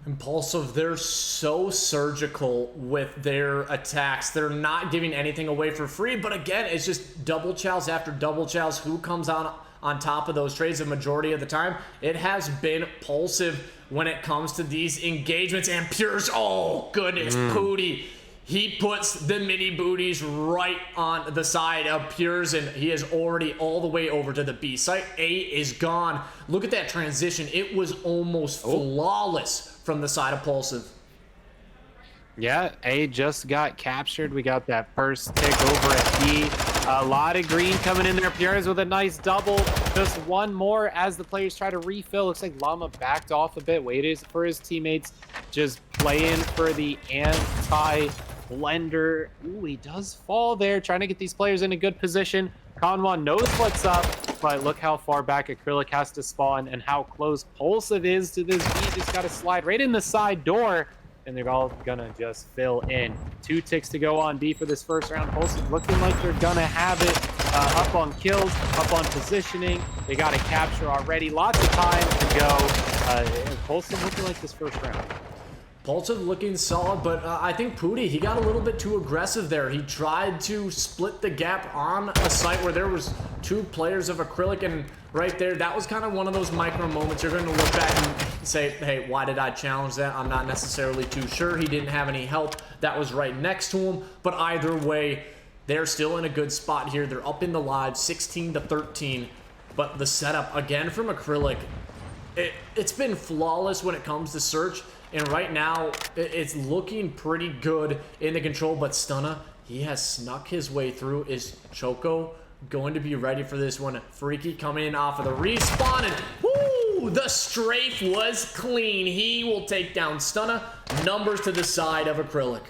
Impulsive, they're so surgical with their attacks. They're not giving anything away for free, but again, it's just double chows after double chows. Who comes on top of those trades the majority of the time? It has been Pulsive when it comes to these engagements. And Purez, oh goodness, Pooty. He puts the mini booties right on the side of Purez, and he is already all the way over to the B site. A is gone. Look at that transition. It was almost flawless from the side of Pulsive. Yeah, A just got captured. We got that first tick over at B. A lot of green coming in there. Purez with a nice double. Just one more as the players try to refill. Looks like Llama backed off a bit, waited for his teammates. Just playing for the anti-blender. Ooh, he does fall there, trying to get these players in a good position. Cxnwa knows what's up, but look how far back Acrylic has to spawn and how close Pulsive is to this B. Just got to slide right in the side door, and they're all gonna just fill in. 2 ticks to go on B for this first round. Pulsive looking like they're gonna have it. Up on kills, up on positioning. They got a capture already. Lots of time to go. Pulsive looking like this first round. Pulsive looking solid, but I think Pooty, he got a little bit too aggressive there. He tried to split the gap on a site where there was 2 players of Acrylic, and right there, that was kind of one of those micro moments. You're going to look back and say, hey, why did I challenge that? I'm not necessarily too sure. He didn't have any help. That was right next to him, but either way, they're still in a good spot here. They're up in the live, 16-13, but the setup, again, from Acrylic, it's been flawless when it comes to search. And right now, it's looking pretty good in the control, but Stunna, he has snuck his way through. Is Choco going to be ready for this one? Freaky coming in off of the respawn, and whoo, the strafe was clean. He will take down Stunna. Numbers to the side of Acrylic.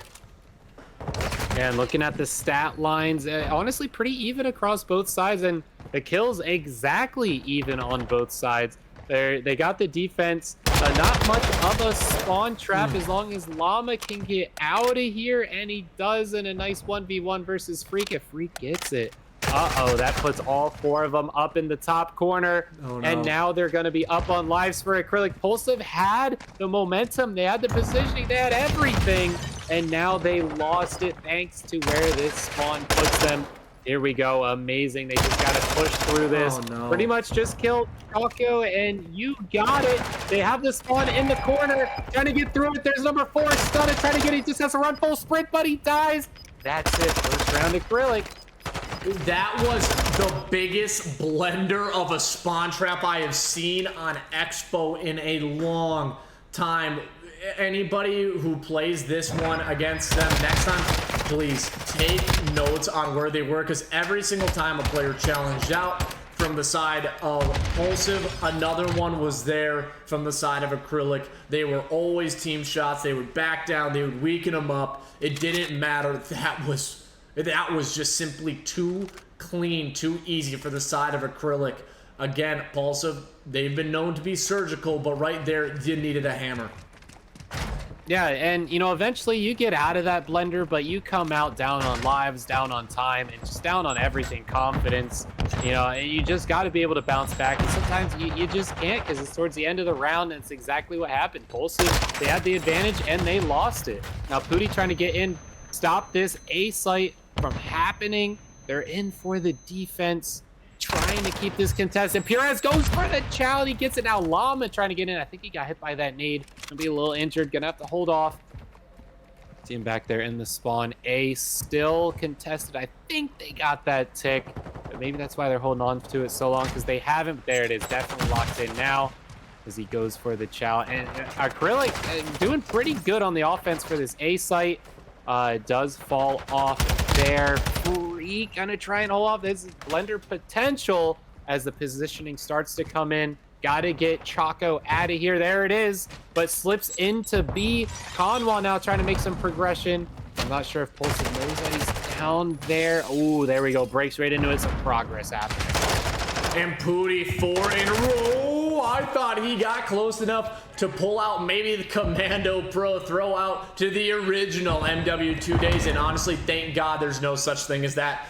And looking at the stat lines, honestly pretty even across both sides, and the kills exactly even on both sides. They got the defense. Not much of a spawn trap as long as Llama can get out of here, and he does in a nice 1v1 versus Freak. If Freak gets it, that puts all 4 of them up in the top corner. Oh, no. And now they're going to be up on lives for Acrylic. Pulsive had the momentum, they had the positioning, they had everything, and now they lost it thanks to where this spawn puts them. Here we go, amazing. They just got to push through this. Oh, no. Pretty much just killed Choco, and you got it. They have the spawn in the corner, trying to get through it. There's number 4, Stunna, trying to get it. He just has to run full sprint, but he dies. That's it, first round Acrylic. That was the biggest blender of a spawn trap I have seen on Expo in a long time. Anybody who plays this one against them next time, please take notes on where they were, because every single time a player challenged out from the side of Pulsive, another one was there from the side of Acrylic. They were always team shots. They would back down. They would weaken them up. It didn't matter. That was just simply too clean, too easy for the side of Acrylic. Again, Pulsive, they've been known to be surgical, but right there, you needed a hammer. Yeah, and you know, eventually you get out of that blender, but you come out down on lives, down on time, and just down on everything, confidence. You know, and you just got to be able to bounce back. And sometimes you just can't, because it's towards the end of the round, and it's exactly what happened. Pulsive, they had the advantage, and they lost it. Now, Pooty trying to get in, stop this A site from happening. They're in for the defense, trying to keep this contested. Purez goes for the chow. He gets it now. Llama trying to get in. I think he got hit by that nade. Gonna be a little injured. Gonna have to hold off. See him back there in the spawn. A still contested. I think they got that tick. But maybe that's why they're holding on to it so long, because they haven't. There it is. Definitely locked in now as he goes for the chow. And Acrylic doing pretty good on the offense for this A site. Does fall off there. Freak gonna try and hold off this blender potential as the positioning starts to come in. Gotta get Choco out of here. There it is, but slips into B. Cxnwa now trying to make some progression. I'm not sure if Pulsive knows that he's down there. Oh, there we go. Breaks right into it. Some progress happening. And Pooty 4 in a row. I thought he got close enough to pull out maybe the Commando Pro throw out to the original MW2 days. And honestly, thank God there's no such thing as that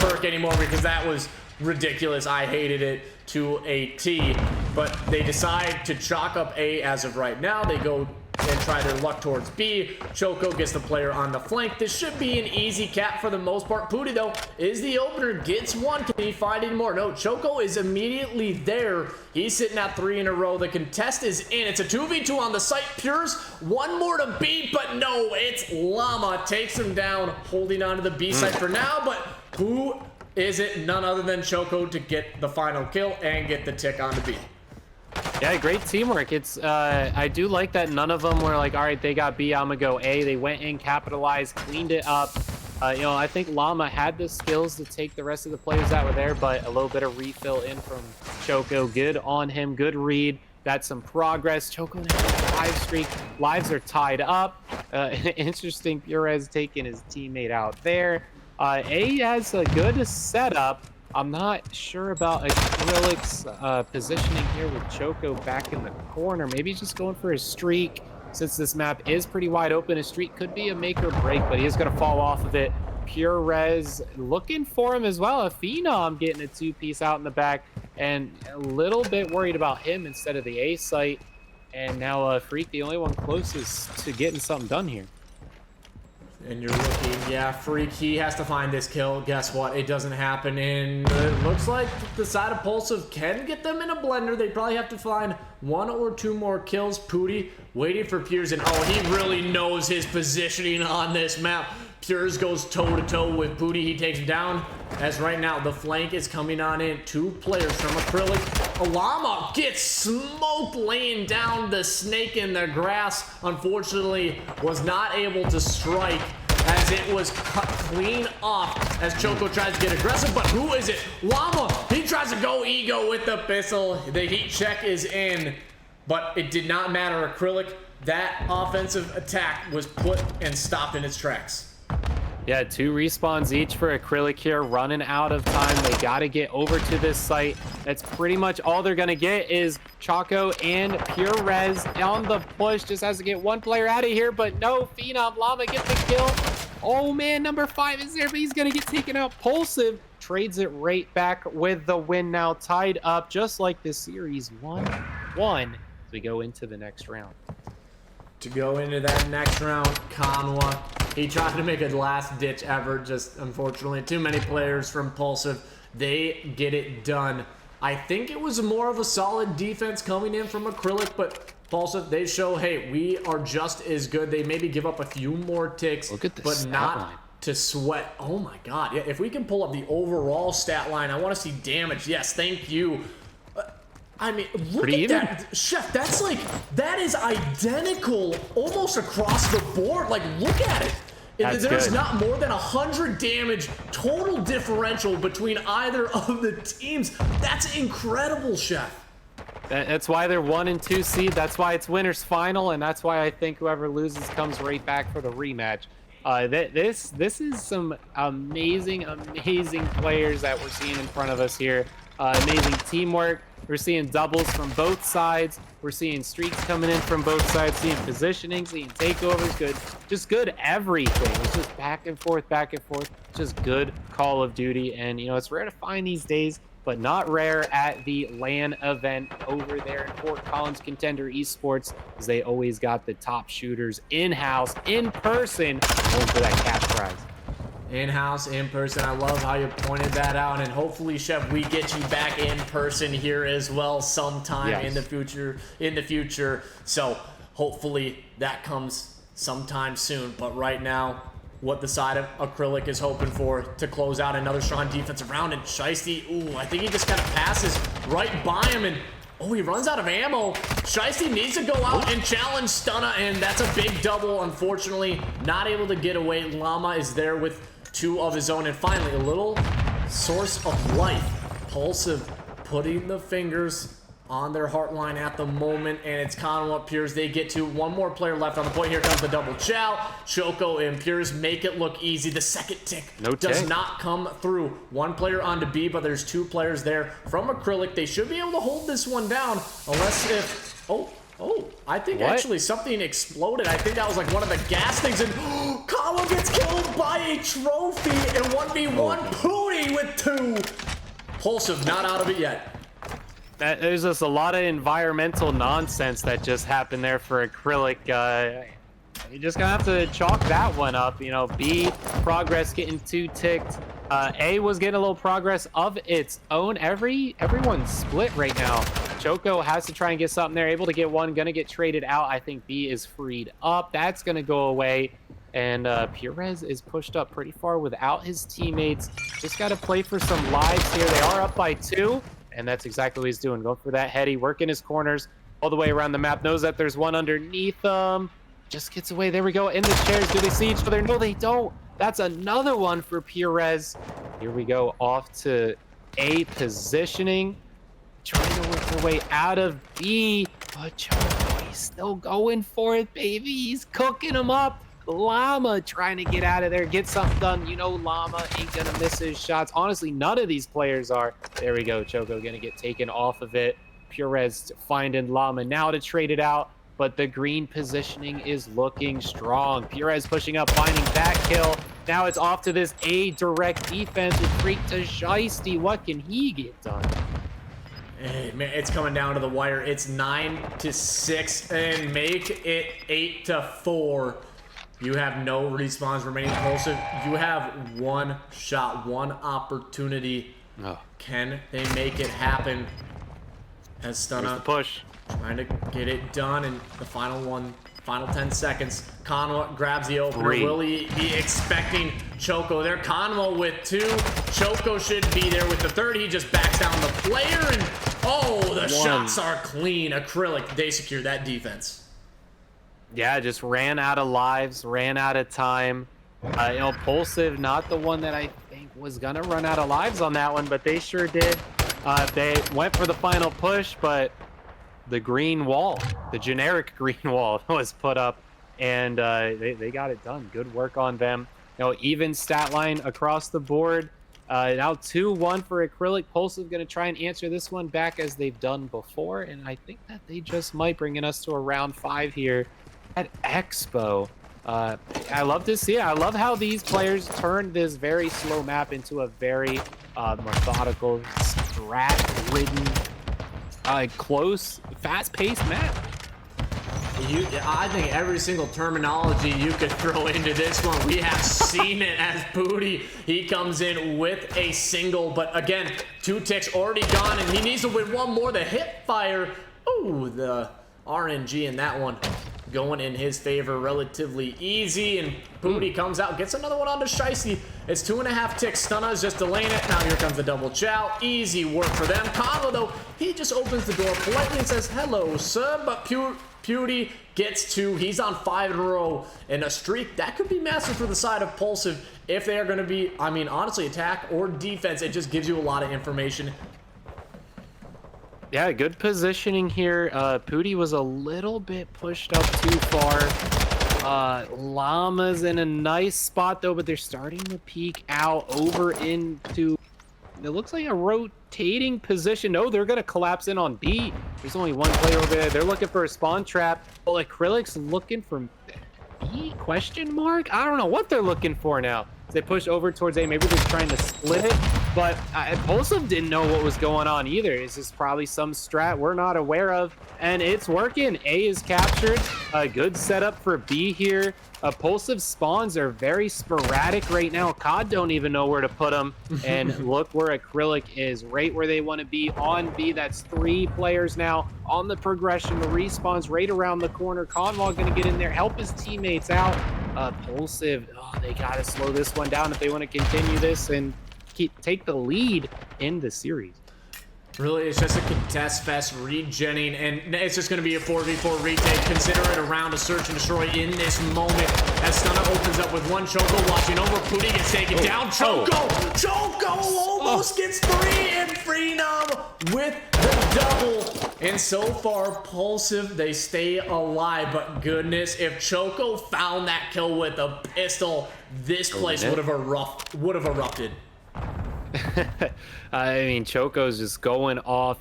perk anymore, because that was ridiculous. I hated it to a T. But they decide to chalk up A as of right now. They go and try their luck towards B. Choco gets the player on the flank. This should be an easy cap for the most part. Pooty, though, is the opener. Gets one. Can he find any more? No, Choco is immediately there. He's sitting at 3 in a row. The contest is in. It's a 2v2 on the site. Purez, one more to beat, but no, it's Llama. Takes him down, holding on to the B site for now, but who is it? None other than Choco to get the final kill and get the tick on the B. Yeah, great teamwork. It's I do like that none of them were like, all right, they got B, I'm gonna go A. They went in, capitalized, cleaned it up. You know, I think Llama had the skills to take the rest of the players that were there, but a little bit of refill in from Choco. Good on him, good read. That's some progress. Choco now has a 5 streak. Lives are tied up. Interesting, Purez taking his teammate out there. A has a good setup. I'm not sure about Acrylic's positioning here with Choco back in the corner. Maybe he's just going for his streak. Since this map is pretty wide open, his streak could be a make or break, but he is going to fall off of it. Purez looking for him as well. A Phenom getting a 2-piece out in the back, and a little bit worried about him instead of the A site. And now Freak, the only one closest to getting something done here. And you're looking, yeah, Freak, he has to find this kill. Guess what? It doesn't happen. And it looks like the side of Pulsive can get them in a blender. They probably have to find 1 or 2 more kills. Pooty waiting for Purez, and oh, he really knows his positioning on this map. Purez goes toe-to-toe with Pooty. He takes him down. As right now, the flank is coming on in. 2 players from Acrylic. Llama gets smoked laying down the snake in the grass. Unfortunately, was not able to strike as it was cut clean off as Choco tries to get aggressive. But who is it? Llama. He tries to go ego with the pistol. The heat check is in, but it did not matter. Acrylic, that offensive attack was put and stopped in its tracks. Yeah, 2 respawns each for Acrylic here, running out of time. They got to get over to this site. That's pretty much all they're going to get is Choco and Purez on the push. Just has to get 1 player out of here, but no, Phenom, Llama gets the kill. Oh man, number 5 is there, but he's going to get taken out. Pulsive trades it right back with the win now, tied up just like this series 1-1 as we go into the next round. To go into that next round, Cxnwa, he tried to make a last-ditch effort, just unfortunately too many players from Pulsive. They get it done. I think it was more of a solid defense coming in from Acrylic, but Pulsive, they show, hey, we are just as good. They maybe give up a few more ticks, but not to sweat. Oh my God. Yeah, if we can pull up the overall stat line, I want to see damage. Yes, thank you. I mean, look at that. Chef, that's like, that is identical almost across the board. Like, look at it. There's not more than 100 damage total differential between either of the teams. That's incredible, Chef. That's why they're 1 and 2 seed. That's why it's winner's final, and that's why I think whoever loses comes right back for the rematch. This is some amazing players that we're seeing in front of us here. Amazing teamwork. We're seeing doubles from both sides. We're seeing streaks coming in from both sides, seeing positioning, seeing takeovers, good, just good everything. It's just back and forth, just good Call of Duty. And, you know, it's rare to find these days, but not rare at the LAN event over there in Fort Collins Contender Esports, as they always got the top shooters in-house, in person, going for that cash prize. In-house, in person. I love how you pointed that out, and hopefully, Shep, we get you back in person here as well sometime in the future. So hopefully that comes sometime soon. But right now, what the side of Acrylic is hoping for to close out another strong defensive round, and Shiesty, ooh, I think he just kind of passes right by him, and oh, he runs out of ammo. Shiesty needs to go out and challenge Stunna, and that's a big double. Unfortunately, not able to get away. Llama is there with 2 of his own, and finally, a little source of life. Pulsive putting the fingers on their heart line at the moment, and it's Cxnwa, Purez. They get to 1 more player left on the point. Here comes the double chow. Choco and Purez make it look easy. The second tick does not come through. 1 player onto B, but there's 2 players there from Acrylic. They should be able to hold this one down, unless if... Oh, I think actually something exploded. I think that was like one of the gas things, and Cxnwa gets killed by a trophy, and 1v1 Pooty with 2. Pulsive not out of it yet. There's just a lot of environmental nonsense that just happened there for Acrylic. You're just gonna have to chalk that one up. You know, B, progress getting 2 ticked. A was getting a little progress of its own. Everyone's split right now. Choco has to try and get something there, able to get 1, gonna get traded out. I think B is freed up. That's gonna go away. And Purez is pushed up pretty far without his teammates. Just gotta play for some lives here. They are up by 2. And that's exactly what he's doing. Going for that heady, working his corners all the way around the map. Knows that there's one underneath him. Just gets away. There we go. In the chairs. Do they see each other? No, they don't. That's another one for Purez. Here we go. Off to A positioning. Trying to work their way out of B. But Choco, he's still going for it, baby. He's cooking him up. Llama trying to get out of there, get something done. You know Llama ain't gonna miss his shots. Honestly, none of these players are. There we go. Choco gonna get taken off of it. Purez finding Llama now to trade it out, but the green positioning is looking strong. Purez pushing up, finding that kill. Now it's off to this A direct defense with Freak to Shiesty. What can he get done? Hey, man, it's coming down to the wire. It's 9-6 and make it 8-4. You have no respawns remaining. Pulsive, you have 1 shot, 1 opportunity. Oh. Can they make it happen? As Stunna push, trying to get it done in the final 10 seconds. Cxnwa grabs the opener. Will he be expecting Choco there? Cxnwa with 2. Choco should be there with the 3rd. He just backs down the player, and oh, the shots are clean. Acrylic, they secure that defense. Yeah, just ran out of lives, ran out of time. You know, Pulsive, not the one that I think was gonna run out of lives on that one, but they sure did. They went for the final push, but the green wall, the generic green wall was put up, and they got it done. Good work on them. You know, even stat line across the board. Now 2-1 for Acrylic. Pulsive gonna try and answer this one back as they've done before, and I think that they just might, bringing us to a round 5 here at Expo. I love to see it. I love how these players turned this very slow map into a very methodical, strat-ridden, close, fast-paced map. I think every single terminology you could throw into this one, we have seen it as Booty. He comes in with a single, but again, 2 ticks already gone, and he needs to win 1 more to hit fire. Ooh, the RNG in that one going in his favor, relatively easy, and Booty comes out, gets another one onto Shiesty. It's 2.5 ticks. Stunna is just delaying it. Now here comes the double chow. Easy work for them. Cxnwa, though, he just opens the door politely and says, hello, sir, but Pewdie gets 2. He's on 5 in a row, and a streak that could be massive for the side of Pulsive if they are going to be, I mean, honestly, attack or defense. It just gives you a lot of information. Yeah, good positioning here. Pooty was a little bit pushed up too far. Llama's in a nice spot though, but they're starting to peek out over into, it looks like a rotating position. No, they're going to collapse in on B. There's only one player over there. They're looking for a spawn trap. Well, Acrylic's looking for B, question mark? I don't know what they're looking for now. They push over towards A. Maybe they're trying to split it, but Pulsive didn't know what was going on either. Is this probably some strat we're not aware of? And it's working. A is captured. A good setup for B here. Pulsive spawns are very sporadic right now. COD don't even know where to put them. And look where Acrylic is, right where they want to be on B. That's 3 players now on the progression. The respawn's right around the corner. Cxnwa going to get in there, help his teammates out. Pulsive, they got to slow this one down if they want to continue this and take the lead in the series. Really, it's just a contest fest, regenning, and it's just going to be a 4v4 retake. Consider it a round of search and destroy in this moment as Stunna opens up with one. Choco watching over. Pooty gets taken down. Choco! Choco almost gets 3, and Phenom with the double. And so far, Pulsive, they stay alive, but goodness, if Choco found that kill with a pistol, this place would have erupted. I mean, Choco's just going off.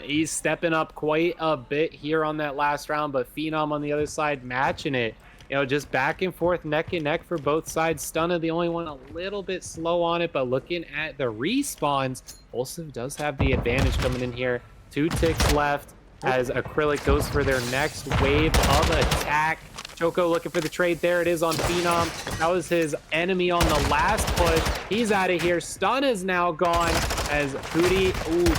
He's stepping up quite a bit here on that last round, but Phenom on the other side matching it. Just back and forth, neck and neck for both sides. Stunna, the only one a little bit slow on it, but looking at the respawns, Pulsive does have the advantage coming in here. 2 ticks left as Acrylic goes for their next wave of attack. Choco looking for the trade. There it is on Phenom. That was his enemy on the last push. He's out of here. Stunna is now gone as Pooty,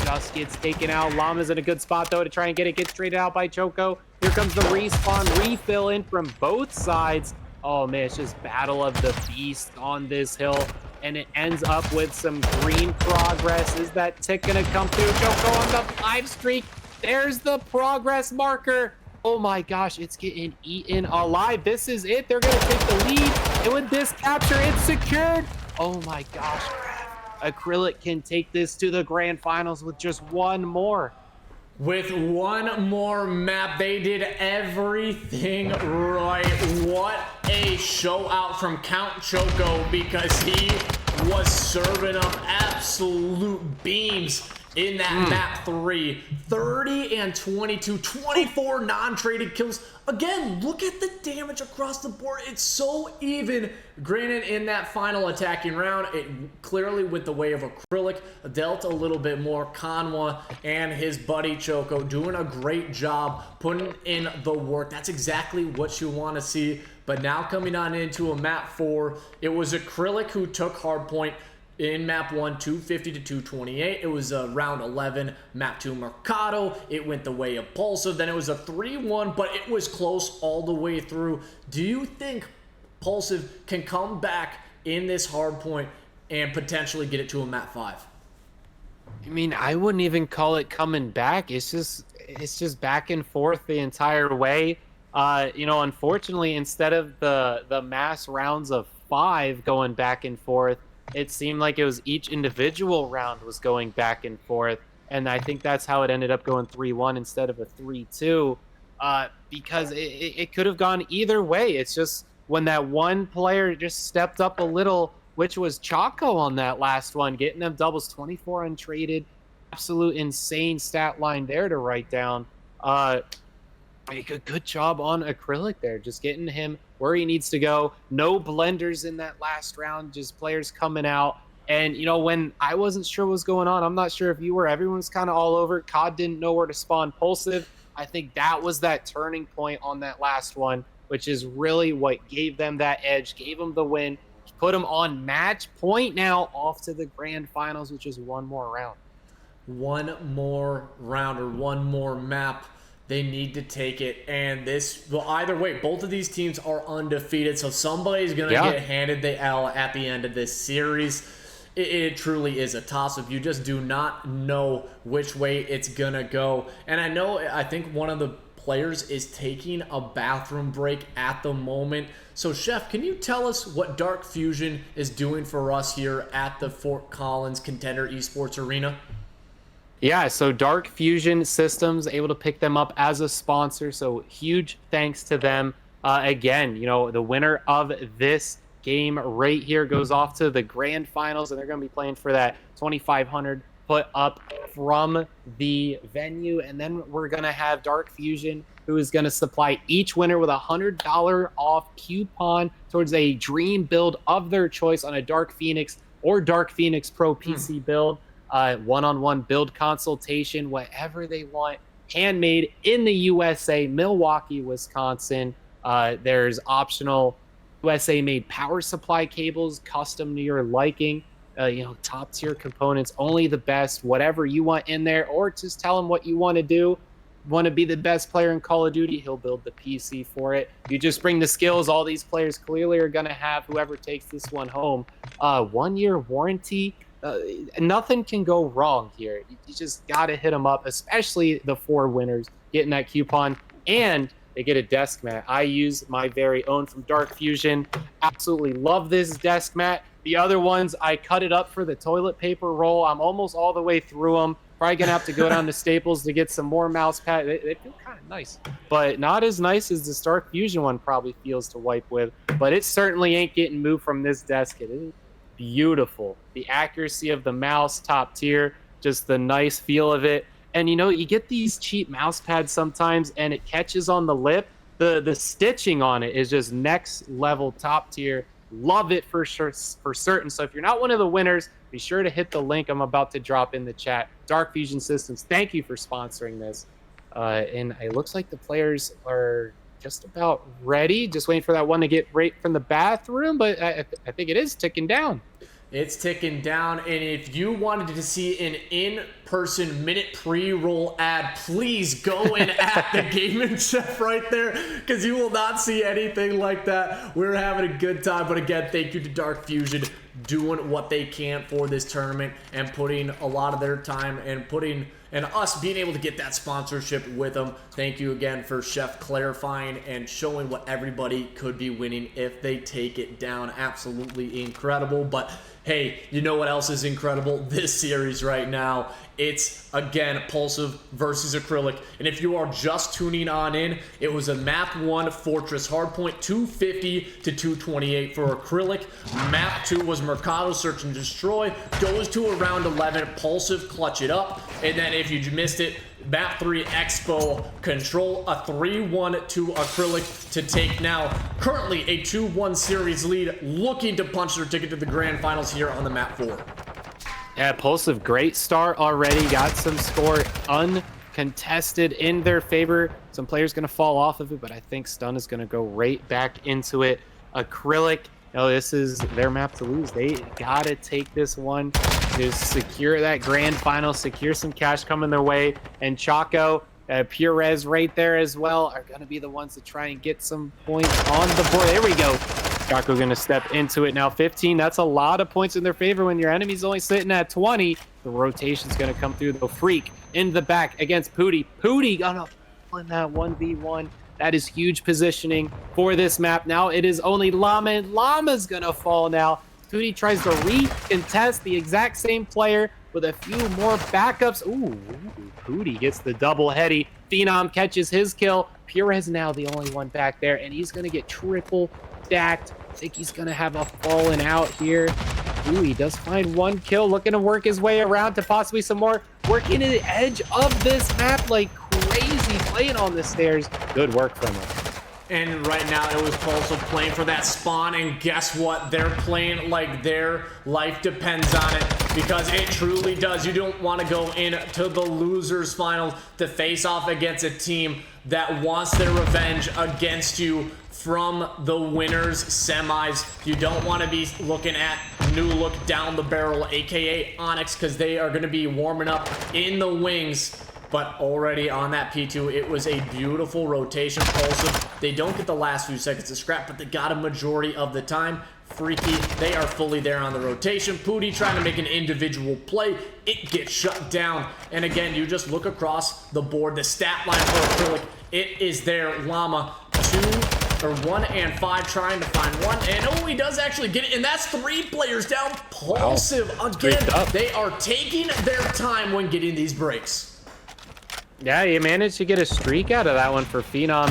just gets taken out. Llama's in a good spot, though, to try and get it. Gets traded out by Choco. Here comes the respawn. Refill in from both sides. Oh, man, it's just battle of the beast on this hill. And it ends up with some green progress. Is that tick going to come through? Choco on the 5 streak. There's the progress marker. Oh my gosh, it's getting eaten alive. This is it. They're going to take the lead. And with this capture, it's secured. Oh my gosh. Acrylic can take this to the grand finals with just one more. With one more map, they did everything right. What a show out from Count Choco, because he was serving up absolute beams in that map 3. 30 and 22, 24 non-traded kills. Again, look at the damage across the board. It's so even. Granted, in that final attacking round, it clearly went the way of Acrylic, dealt a little bit more. Cxnwa and his buddy Choco doing a great job putting in the work. That's exactly what you want to see. But now coming on into a map 4, it was Acrylic who took hardpoint. In map 1, 250 to 228. It was round 11, map 2 Mercado. It went the way of Pulsive. Then it was a 3-1, but it was close all the way through. Do you think Pulsive can come back in this hard point and potentially get it to a map 5? I mean, I wouldn't even call it coming back. It's just back and forth the entire way. Unfortunately, instead of the mass rounds of 5 going back and forth, it seemed like it was each individual round was going back and forth. And I think that's how it ended up going 3-1 instead of a 3-2, because it could have gone either way. It's just when that one player just stepped up a little, which was Choco on that last one, getting them doubles, 24 untraded. Absolute insane stat line there to write down. Good job on Acrylic there, just getting him where he needs to go. No blenders in that last round, just players coming out. And, when I wasn't sure what was going on, I'm not sure if you were, everyone was kind of all over. COD didn't know where to spawn Pulsive. I think that was that turning point on that last one, which is really what gave them that edge, gave them the win, put them on match point now, off to the grand finals, which is one more round. One more round or one more map. They need to take it, and either way, both of these teams are undefeated, so somebody's going to get handed the L at the end of this series. It truly is a toss-up. You just do not know which way it's going to go. And I think one of the players is taking a bathroom break at the moment. So, Chef, can you tell us what Dark Fusion is doing for us here at the Fort Collins Contender Esports Arena? Yeah, so Dark Fusion Systems, able to pick them up as a sponsor, so huge thanks to them. Again, the winner of this game right here goes off to the grand finals, and they're going to be playing for that $2,500 put up from the venue. And then we're going to have Dark Fusion, who is going to supply each winner with a $100 off coupon towards a dream build of their choice on a Dark Phoenix or Dark Phoenix Pro PC build, one-on-one build consultation, whatever they want, handmade in the USA, Milwaukee, Wisconsin. There's optional USA-made power supply cables, custom to your liking. Top tier components, only the best, whatever you want in there, or just tell him what you want to do. Want to be the best player in Call of Duty, he'll build the PC for it. You just bring the skills all these players clearly are going to have, whoever takes this one home. 1-year warranty, nothing can go wrong here. You just got to hit them up, especially the 4 winners getting that coupon, and they get a desk mat. I use my very own from Dark Fusion. Absolutely love this desk mat. The other ones, I cut it up for the toilet paper roll. I'm almost all the way through them. Probably going to have to go down to Staples to get some more mouse pads. They feel kind of nice, but not as nice as the Dark Fusion one probably feels to wipe with. But it certainly ain't getting moved from this desk. It is beautiful. The accuracy of the mouse, top tier. Just the nice feel of it. And, you get these cheap mouse pads sometimes, and it catches on the lip. The stitching on it is just next level, top tier. Love it for sure, for certain. So if you're not one of the winners, be sure to hit the link I'm about to drop in the chat. Dark Fusion Systems, thank you for sponsoring this. And it looks like the players are just about ready. Just waiting for that one to get right from the bathroom, but I think it is ticking down. It's ticking down, and if you wanted to see an in-person minute pre-roll ad, please go in at the Game & Chef right there, because you will not see anything like that. We're having a good time, but again, thank you to Dark Fusion doing what they can for this tournament and putting a lot of their time and us being able to get that sponsorship with them. Thank you again for Chef clarifying and showing what everybody could be winning if they take it down. Absolutely incredible. But hey, you know what else is incredible? This series right now. It's, again, Pulsive versus Acrylic. And if you are just tuning on in, it was a Map 1 Fortress Hardpoint 250 to 228 for Acrylic. Map 2 was Mercado Search and Destroy. Goes to around 11. Pulsive clutch it up. And then if you missed it, Map 3 Expo Control, a 3-1 to Acrylic to take now currently a 2-1 series lead, looking to punch their ticket to the grand finals here on the Map 4. Yeah, Pulsive, great start already. Got some score uncontested in their favor. Some players going to fall off of it, but I think Stunna is going to go right back into it. Acrylic, this is their map to lose. They got to take this one to secure that grand final, secure some cash coming their way. And Choco, Purez right there as well are going to be the ones to try and get some points on the board. There we go. Choco going to step into it now. 15, that's a lot of points in their favor when your enemy's only sitting at 20. The rotation's going to come through. The Freak in the back against Pooty. Pooty gonna win that 1v1. That is huge positioning for this map. Now it is only Llama, and Llama's going to fall now. Pooty tries to re-contest the exact same player with a few more backups. Ooh, Pooty gets the double heady. Phenom catches his kill. Purez now the only one back there, and he's going to get triple stacked. I think he's going to have a fallen out here. Ooh, he does find one kill, looking to work his way around to possibly some more. Working to the edge of this map like crazy, playing on the stairs. Good work from him. And right now it was Pulsive playing for that spawn, and guess what? They're playing like their life depends on it, because it truly does. You don't want to go into the losers finals to face off against a team that wants their revenge against you from the winners semis. You don't want to be looking at new look down the barrel, aka Onyx, because they are going to be warming up in the wings. But already on that P2, it was a beautiful rotation. Pulsive, they don't get the last few seconds to scrap, but they got a majority of the time. Freaky, they are fully there on the rotation. Pooty trying to make an individual play. It gets shut down. And again, you just look across the board. The stat line for Acrylic, it is there. Llama, 1 and 5 trying to find one. And oh, he does actually get it. And that's 3 players down. Pulsive, again, they are taking their time when getting these breaks. Yeah, you managed to get a streak out of that one for Phenom.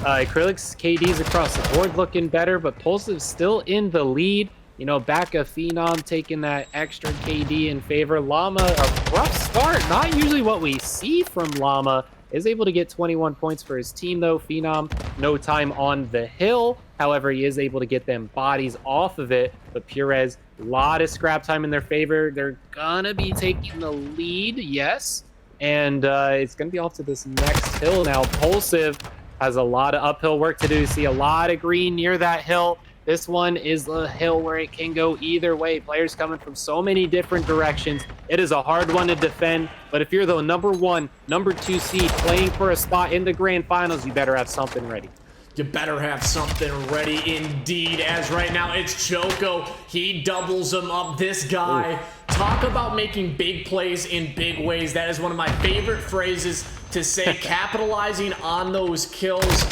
Acrylic's KDs across the board looking better, but Pulsive still in the lead. you know, back of Phenom taking that extra KD in favor. Llama, a rough start. Not usually what we see from Llama. Is able to get 21 points for his team, though. Phenom, no time on the hill. However, he is able to get them bodies off of it. But Purez, a lot of scrap time in their favor. They're gonna be taking the lead, yes. And it's gonna be off to this next hill now. Pulsive has a lot of uphill work to do. See a lot of green near that hill. This one is a hill where it can go either way. Players coming from so many different directions. It is a hard one to defend, but if you're the number 1, number 2 seed playing for a spot in the grand finals, you better have something ready. You better have something ready indeed, as right now it's Choco. He doubles him up. This guy, talk about making big plays in big ways. That is one of my favorite phrases to say, capitalizing on those kills.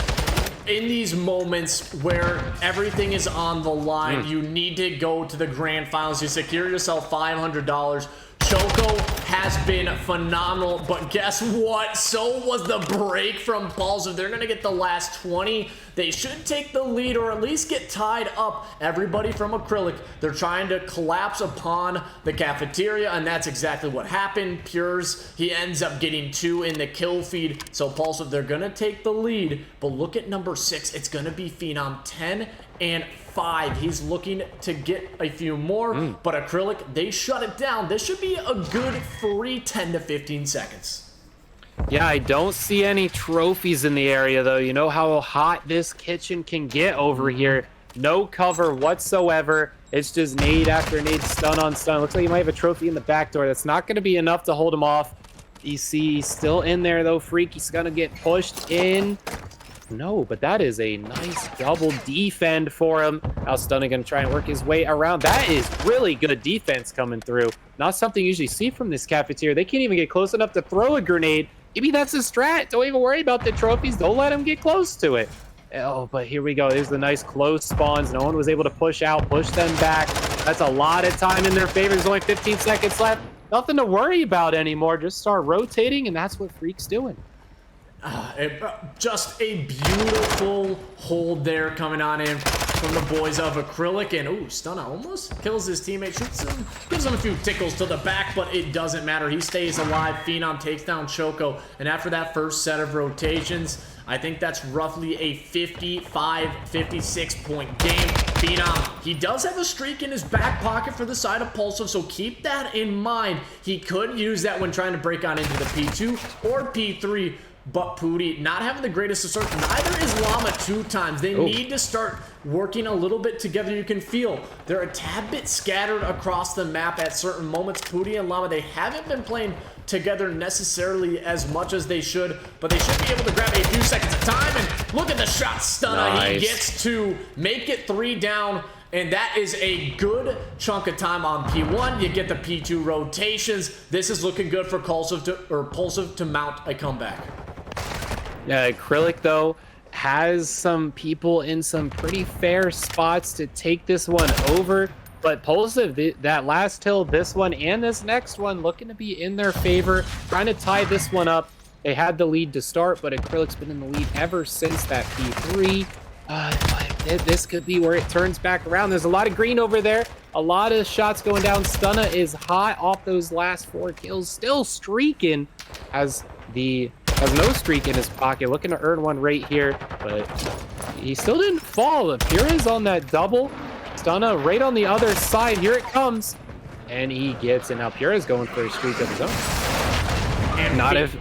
In these moments where everything is on the line, you need to go to the grand finals. You secure yourself $500. Choco has been phenomenal, but guess what? So was the break from Pulsive. They're going to get the last 20. They should take the lead or at least get tied up. Everybody from Acrylic, they're trying to collapse upon the cafeteria, and that's exactly what happened. Purez, he ends up getting 2 in the kill feed. So Pulsive, they're going to take the lead, but look at number 6. It's going to be Phenom 10 and 5. He's looking to get a few more, but Acrylic, they shut it down. This should be a good free 10 to 15 seconds. Yeah, I don't see any trophies in the area, though. You know how hot this kitchen can get over here. No cover whatsoever. It's just nade after nade, stun on stun. Looks like you might have a trophy in the back door. That's not going to be enough to hold him off. DC still in there, though. Freaky's going to get pushed in. No, but that is a nice double defend for him. Now Stunna gonna try and work his way around. That is really good defense coming through. Not something you usually see from this cafeteria. They can't even get close enough to throw a grenade. Maybe that's a strat. Don't even worry about the trophies. Don't let him get close to it. Oh, but here we go. There's the nice close spawns. No one was able to push out, push them back. That's a lot of time in their favor. There's only 15 seconds left. Nothing to worry about anymore. Just start rotating, and that's what Freak's doing. Just a beautiful hold there coming on in from the boys of Acrylic. And, ooh, Stunna almost kills his teammate. Shoots him, gives him a few tickles to the back, but it doesn't matter. He stays alive. Phenom takes down Choco. And after that first set of rotations, I think that's roughly a 55, 56-point game. Phenom, he does have a streak in his back pocket for the side of Pulsive, so keep that in mind. He could use that when trying to break on into the P2 or P3. But Pooty not having the greatest of starts. Neither is Llama 2 times. They need to start working a little bit together. You can feel they're a tad bit scattered across the map at certain moments. Pooty and Llama, they haven't been playing together necessarily as much as they should, but they should be able to grab a few seconds of time. And look at the shot Stunna. Nice. He gets to make it 3 down. And that is a good chunk of time on P1. You get the P2 rotations. This is looking good for Pulsive to mount a comeback. Yeah, Acrylic, though, has some people in some pretty fair spots to take this one over. But Pulsive, that last hill, this one, and this next one, looking to be in their favor. Trying to tie this one up. They had the lead to start, but Acrylic's been in the lead ever since that P3. This could be where it turns back around. There's a lot of green over there. A lot of shots going down. Stunna is hot off those last 4 kills. Still streaking. Has no streak in his pocket. Looking to earn one right here, but he still didn't fall. Purez on that double. Stunna right on the other side. Here it comes. And he gets it. Now Purez going for a streak of his own. And not if...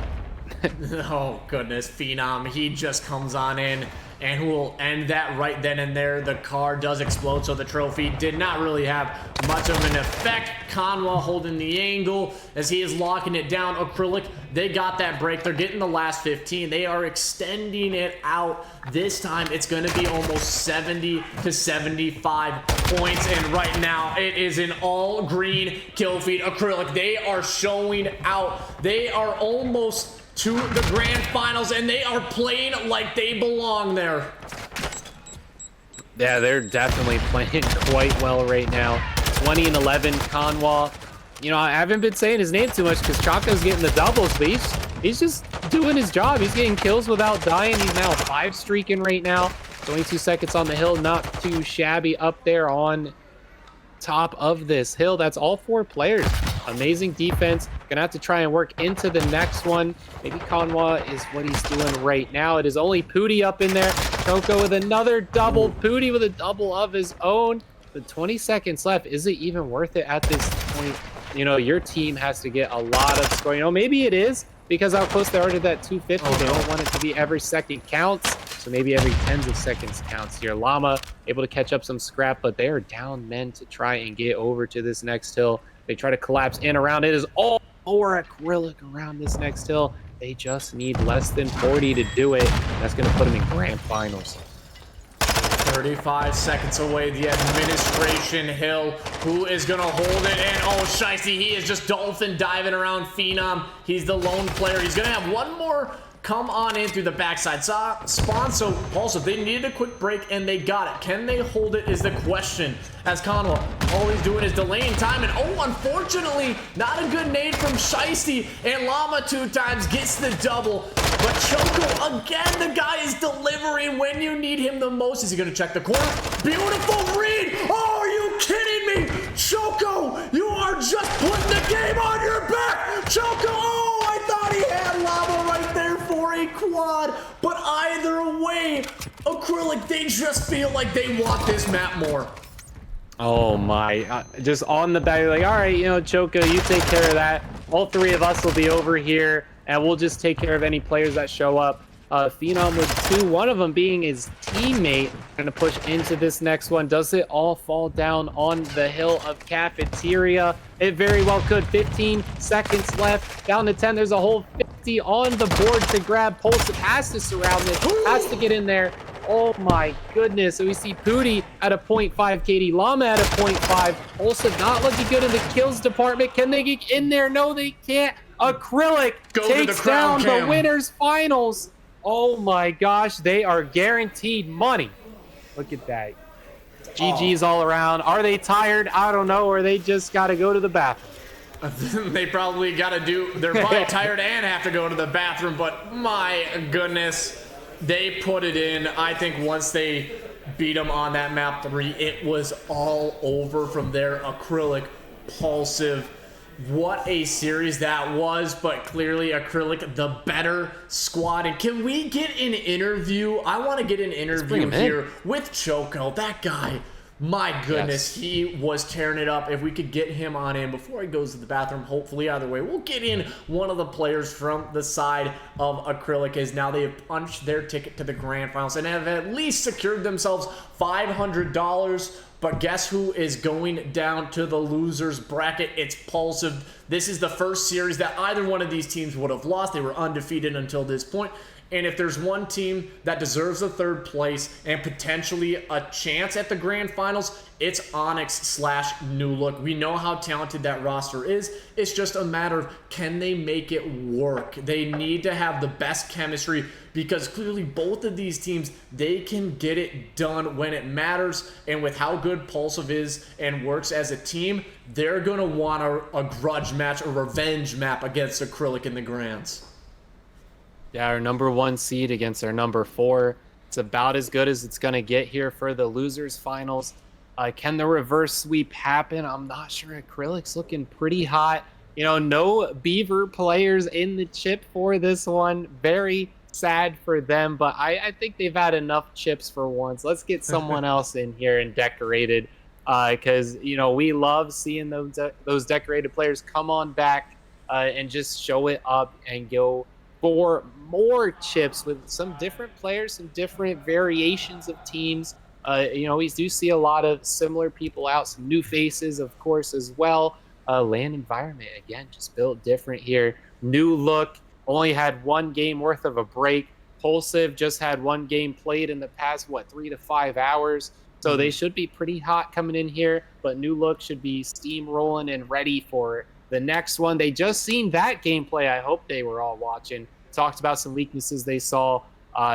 Oh, goodness. Phenom, he just comes on in and who will end that right then and there. The car does explode, so the trophy did not really have much of an effect. Cxnwa holding the angle as he is locking it down. Acrylic, they got that break. They're getting the last 15. They are extending it out. This time, it's going to be almost 70 to 75 points, and right now, it is an all-green kill feed. Acrylic, they are showing out. They are almost to the grand finals, and they are playing like they belong there. Yeah, they're definitely playing quite well right now. 20 and 11, Cxnwa. You know, I haven't been saying his name too much because Choco's getting the doubles, but he's just doing his job. He's getting kills without dying. He's now 5 streaking right now. 22 seconds on the hill, not too shabby up there on top of this hill. That's all 4 players. Amazing defense. Gonna have to try and work into the next one. Maybe Cxnwa is what he's doing right now. It is only Pooty up in there. Choco with another double. Pooty with a double of his own. The 20 seconds left. Is it even worth it at this point? You know, your team has to get a lot of scoring. You know, maybe it is because how close they are to that 250. They don't want it to be every second counts. So maybe every tens of seconds counts here. Llama able to catch up some scrap, but they are down men to try and get over to this next hill. They try to collapse in around. It is all 4 Acrylic around this next hill. They just need less than 40 to do it. That's going to put them in grand finals. 35 seconds away, the administration hill. Who is going to hold it? And oh, Shiesty, he is just dolphin diving around Phenom. He's the lone player. He's going to have one more come on in through the backside spawn. So also, they needed a quick break and they got it. Can they hold it is the question, as Cxnwa, all he's doing is delaying time. And oh, unfortunately, not a good nade from Shiesty, and Llama 2 times gets the double. But Choco, again, the guy is delivering when you need him the most. Is he gonna check the corner? Beautiful read. Oh, are you kidding me? Choco, you are just putting the game on your back. Choco, oh, I thought he had Llama right there for a quad. But either way, Acrylic, they just feel like they want this map more. Oh my, just on the back, like, all right, you know, Choco, you take care of that. All 3 of us will be over here, and we'll just take care of any players that show up. Phenom with 2, one of them being his teammate. Gonna push into this next one. Does it all fall down on the hill of cafeteria? It very well could. 15 seconds left, down to 10. There's a whole 50 on the board to grab. Pulsive has to surround this, has to get in there. Oh my goodness. So we see Pooty at a 0.5 KD, Llama at a 0.5. Pulsive not looking good in the kills department. Can they get in there? No, they can't. Acrylic takes down the winners finals. Oh my gosh, they are guaranteed money. Look at that. GG's all around. Are they tired? I don't know. Or they just got to go to the bathroom. They probably got to do, they're probably tired and have to go to the bathroom, but my goodness, they put it in. I think once they beat them on that map 3, it was all over from there. Acrylic, Pulsive, what a series that was, but clearly Acrylic the better squad. And can we get an interview? I want to get an interview here with Choco. That guy, my goodness, he was tearing it up. If we could get him on in before he goes to the bathroom, hopefully, either way, we'll get in one of the players from the side of Acrylic, as now they have punched their ticket to the grand finals and have at least secured themselves $500. But guess who is going down to the losers bracket? It's Pulsive. This is the first series that either one of these teams would have lost. They were undefeated until this point. And if there's one team that deserves a 3rd place and potentially a chance at the grand finals, it's Onyx/New Look. We know how talented that roster is. It's just a matter of, can they make it work? They need to have the best chemistry, because clearly both of these teams, they can get it done when it matters. And with how good Pulsive is and works as a team, they're going to want a grudge match, a revenge map against Acrylic in the grands. Yeah, our number 1 seed against our number 4. It's about as good as it's going to get here for the losers finals. Can the reverse sweep happen? I'm not sure. Acrylic's looking pretty hot. You know, no Beaver players in the chip for this one. Very sad for them, but I think they've had enough chips for once. Let's get someone else in here and decorated, because, you know, we love seeing those decorated players come on back and just show it up and go for more chips with some different players, some different variations of teams. You know, we do see a lot of similar people out, some new faces, of course, as well. Land environment, again, just built different here. New Look only had 1 game worth of a break. Pulsive just had 1 game played in the past, 3 to 5 hours. So they should be pretty hot coming in here, but New Look should be steamrolling and ready for the next one. They just seen that gameplay. I hope they were all watching. Talked about some weaknesses they saw,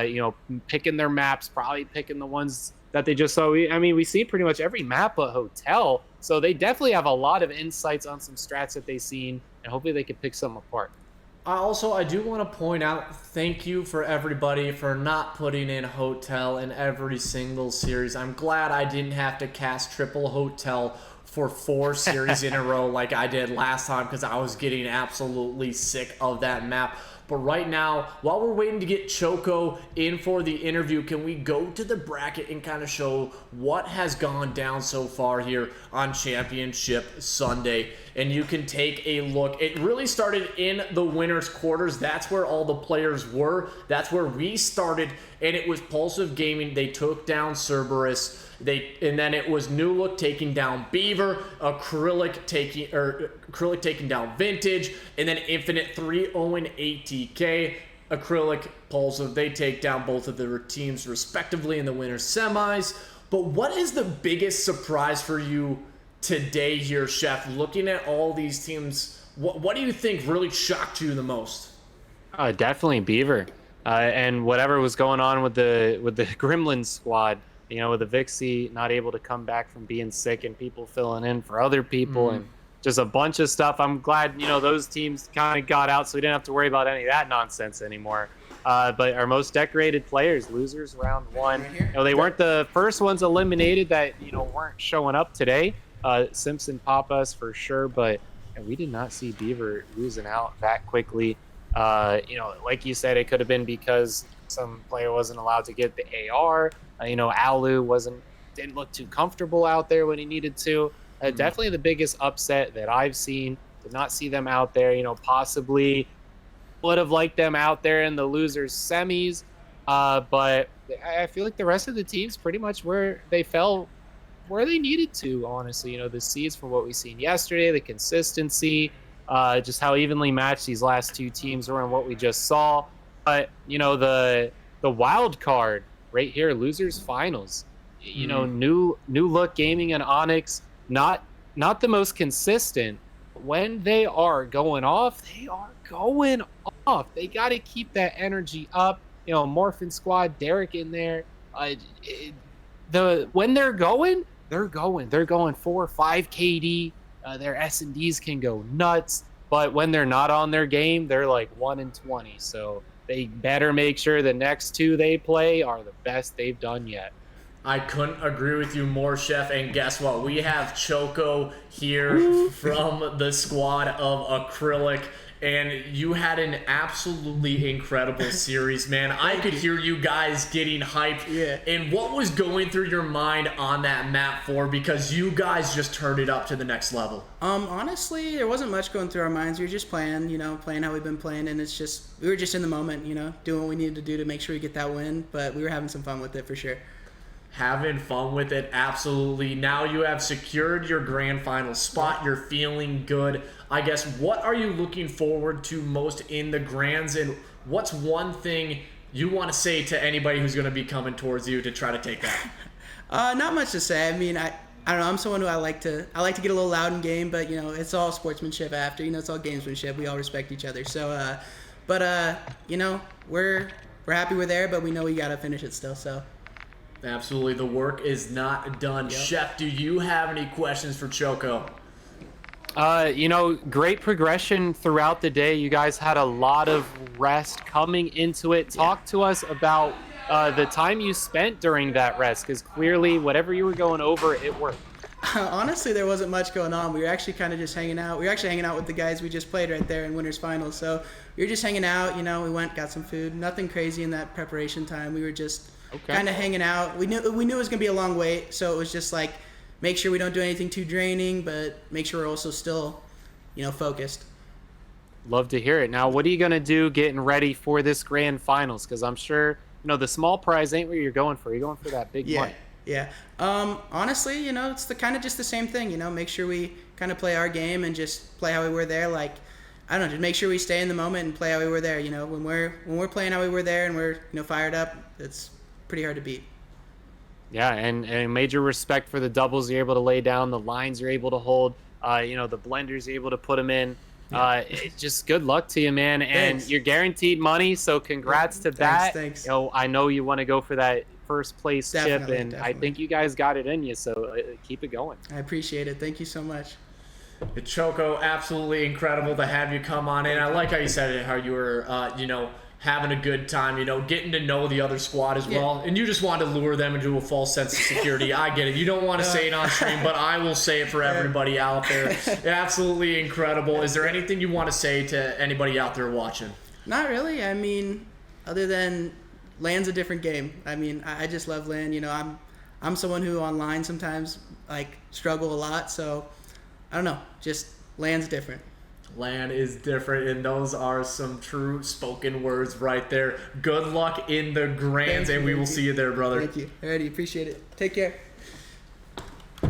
you know, picking their maps, probably picking the ones that they just saw. I mean, we see pretty much every map but Hotel. So they definitely have a lot of insights on some strats that they've seen, and hopefully they can pick something apart. I do want to point out, thank you for everybody for not putting in Hotel in every single series. I'm glad I didn't have to cast triple Hotel for 4 series in a row like I did last time, because I was getting absolutely sick of that map. But right now, while we're waiting to get Choco in for the interview, can we go to the bracket and kind of show what has gone down so far here on Championship Sunday? And you can take a look. It really started in the winners' quarters. That's where all the players were. That's where we started, and it was Pulsive Gaming. They took down Cerberus. And then it was New Look taking down Beaver, Acrylic taking down Vintage, and then Infinite 3-0 ATK. Acrylic, Pulsive, they take down both of their teams respectively in the winners semis. But what is the biggest surprise for you today here, Chef? Looking at all these teams, what do you think really shocked you the most? Definitely Beaver, and whatever was going on with the Gremlin squad. You know, with the Vixie not able to come back from being sick and people filling in for other people and just a bunch of stuff. I'm glad, you know, those teams kind of got out so we didn't have to worry about any of that nonsense anymore. But our most decorated players, losers round 1, you know, they weren't the first ones eliminated that, you know, weren't showing up today. Simpson Papas for sure, but we did not see Beaver losing out that quickly. You know, like you said, it could have been because some player wasn't allowed to get the AR. You know, Alu didn't look too comfortable out there when he needed to. Definitely the biggest upset that I've seen. Did not see them out there. You know, possibly would have liked them out there in the losers semis. But I feel like the rest of the teams pretty much where they fell where they needed to, honestly. You know, the seeds from what we seen yesterday, the consistency, just how evenly matched these last 2 teams were and what we just saw. But, you know, the wild card right here, losers finals, you know, new Look Gaming and Onyx, not the most consistent. When they are going off, they are going off. They got to keep that energy up. You know, Morphin Squad, Derek in there. When they're going 4 5 KD. Their S&Ds can go nuts, but when they're not on their game, they're like 1-20. So they better make sure the next 2 they play are the best they've done yet. I couldn't agree with you more, Chef. And guess what? We have Choco here from the squad of Acrylic. And you had an absolutely incredible series, man. I could hear you guys getting hyped. Yeah. And what was going through your mind on that map 4? Because you guys just turned it up to the next level. Honestly, there wasn't much going through our minds. We were just playing, you know, playing how we've been playing. And it's just, we were just in the moment, you know, doing what we needed to do to make sure we get that win. But we were having some fun with it for sure. Having fun with it, absolutely. Now you have secured your grand final spot. You're feeling good. I guess, what are you looking forward to most in the grands, and what's one thing you want to say to anybody who's going to be coming towards you to try to take that? Not much to say. I mean, I don't know. I'm someone who I like to get a little loud in game, but you know, it's all sportsmanship after. You know, it's all gamesmanship. We all respect each other. So, you know, we're happy we're there, but we know we got to finish it still. So. Absolutely, the work is not done. Yep. Shep, do you have any questions for Choco? You know, great progression throughout the day. You guys had a lot of rest coming into it. Talk to us about the time you spent during that rest, because clearly whatever you were going over, it worked. Honestly, there wasn't much going on. We were actually kind of just hanging out. We were actually hanging out with the guys we just played right there in winners finals. So we were just hanging out. You know, we went, got some food. Nothing crazy in that preparation time. We were just kind of hanging out. We knew it was going to be a long wait, so it was just like, make sure we don't do anything too draining, but make sure we're also still, you know, focused. Love to hear it. Now, what are you going to do getting ready for this grand finals? Because I'm sure, you know, the small prize ain't what you're going for. You're going for that big money. Yeah. Honestly, you know, it's the kind of just the same thing, you know, make sure we kind of play our game and just play how we were there. Like, I don't know, just make sure we stay in the moment and play how we were there. You know, when we're playing how we were there and we're, you know, fired up, it's pretty hard to beat. Yeah, and major respect for the doubles you're able to lay down, the lines you're able to hold, you know, the blenders you're able to put them in. Just good luck to you, man. And you're guaranteed money, so congrats to that. Thanks. You know, I know you want to go for that first place chip, and definitely. I think you guys got it in you, so keep it going. I appreciate it. Thank you so much. Choco, absolutely incredible to have you come on in. I like how you said it, how you were, you know, having a good time, you know, getting to know the other squad as well. And you just wanted to lure them into a false sense of security. I get it. You don't want to say it on stream, but I will say it for everybody out there. Absolutely incredible. Is there anything you want to say to anybody out there watching? Not really. I mean, other than LAN's a different game. I mean, I just love LAN. You know, I'm someone who online sometimes like struggle a lot. So I don't know. Just LAN's different. LAN is different, and those are some true spoken words right there. Good luck in the grands, and we will see you there, brother. Thank you. Alrighty, appreciate it. Take care.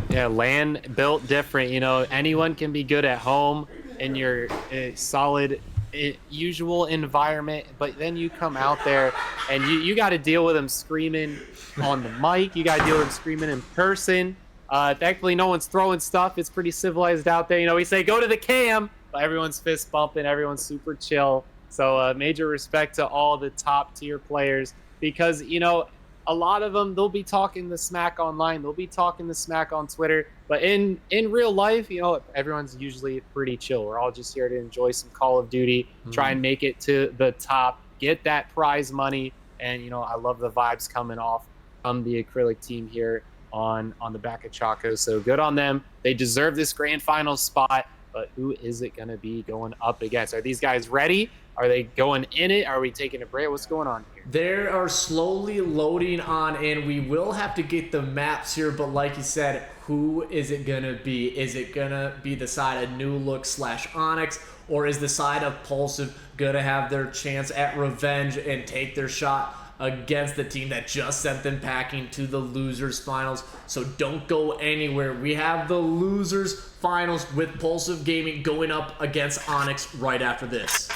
Yeah, LAN built different. You know, anyone can be good at home in your solid, usual environment, but then you come out there and you got to deal with them screaming on the mic. You got to deal with them screaming in person. Thankfully, no one's throwing stuff. It's pretty civilized out there. You know, we say go to the cam. Everyone's fist bumping, everyone's super chill. So major respect to all the top tier players, because, you know, a lot of them, they'll be talking the smack online, they'll be talking the smack on Twitter, but in real life, you know, everyone's usually pretty chill. We're all just here to enjoy some Call of Duty, try and make it to the top, get that prize money. And, you know, I love the vibes coming off from the Acrylic team here on the back of Choco. So good on them. They deserve this grand final spot. But who is it going to be going up against? Are these guys ready? Are they going in it? Are we taking a break? What's going on here? They are slowly loading on in. We will have to get the maps here, but like you said, who is it going to be? Is it going to be the side of New Look / Onyx, or is the side of Pulsive going to have their chance at revenge and take their shot against the team that just sent them packing to the losers finals? So don't go anywhere. We have the losers finals with Pulsive Gaming going up against Onyx right after this.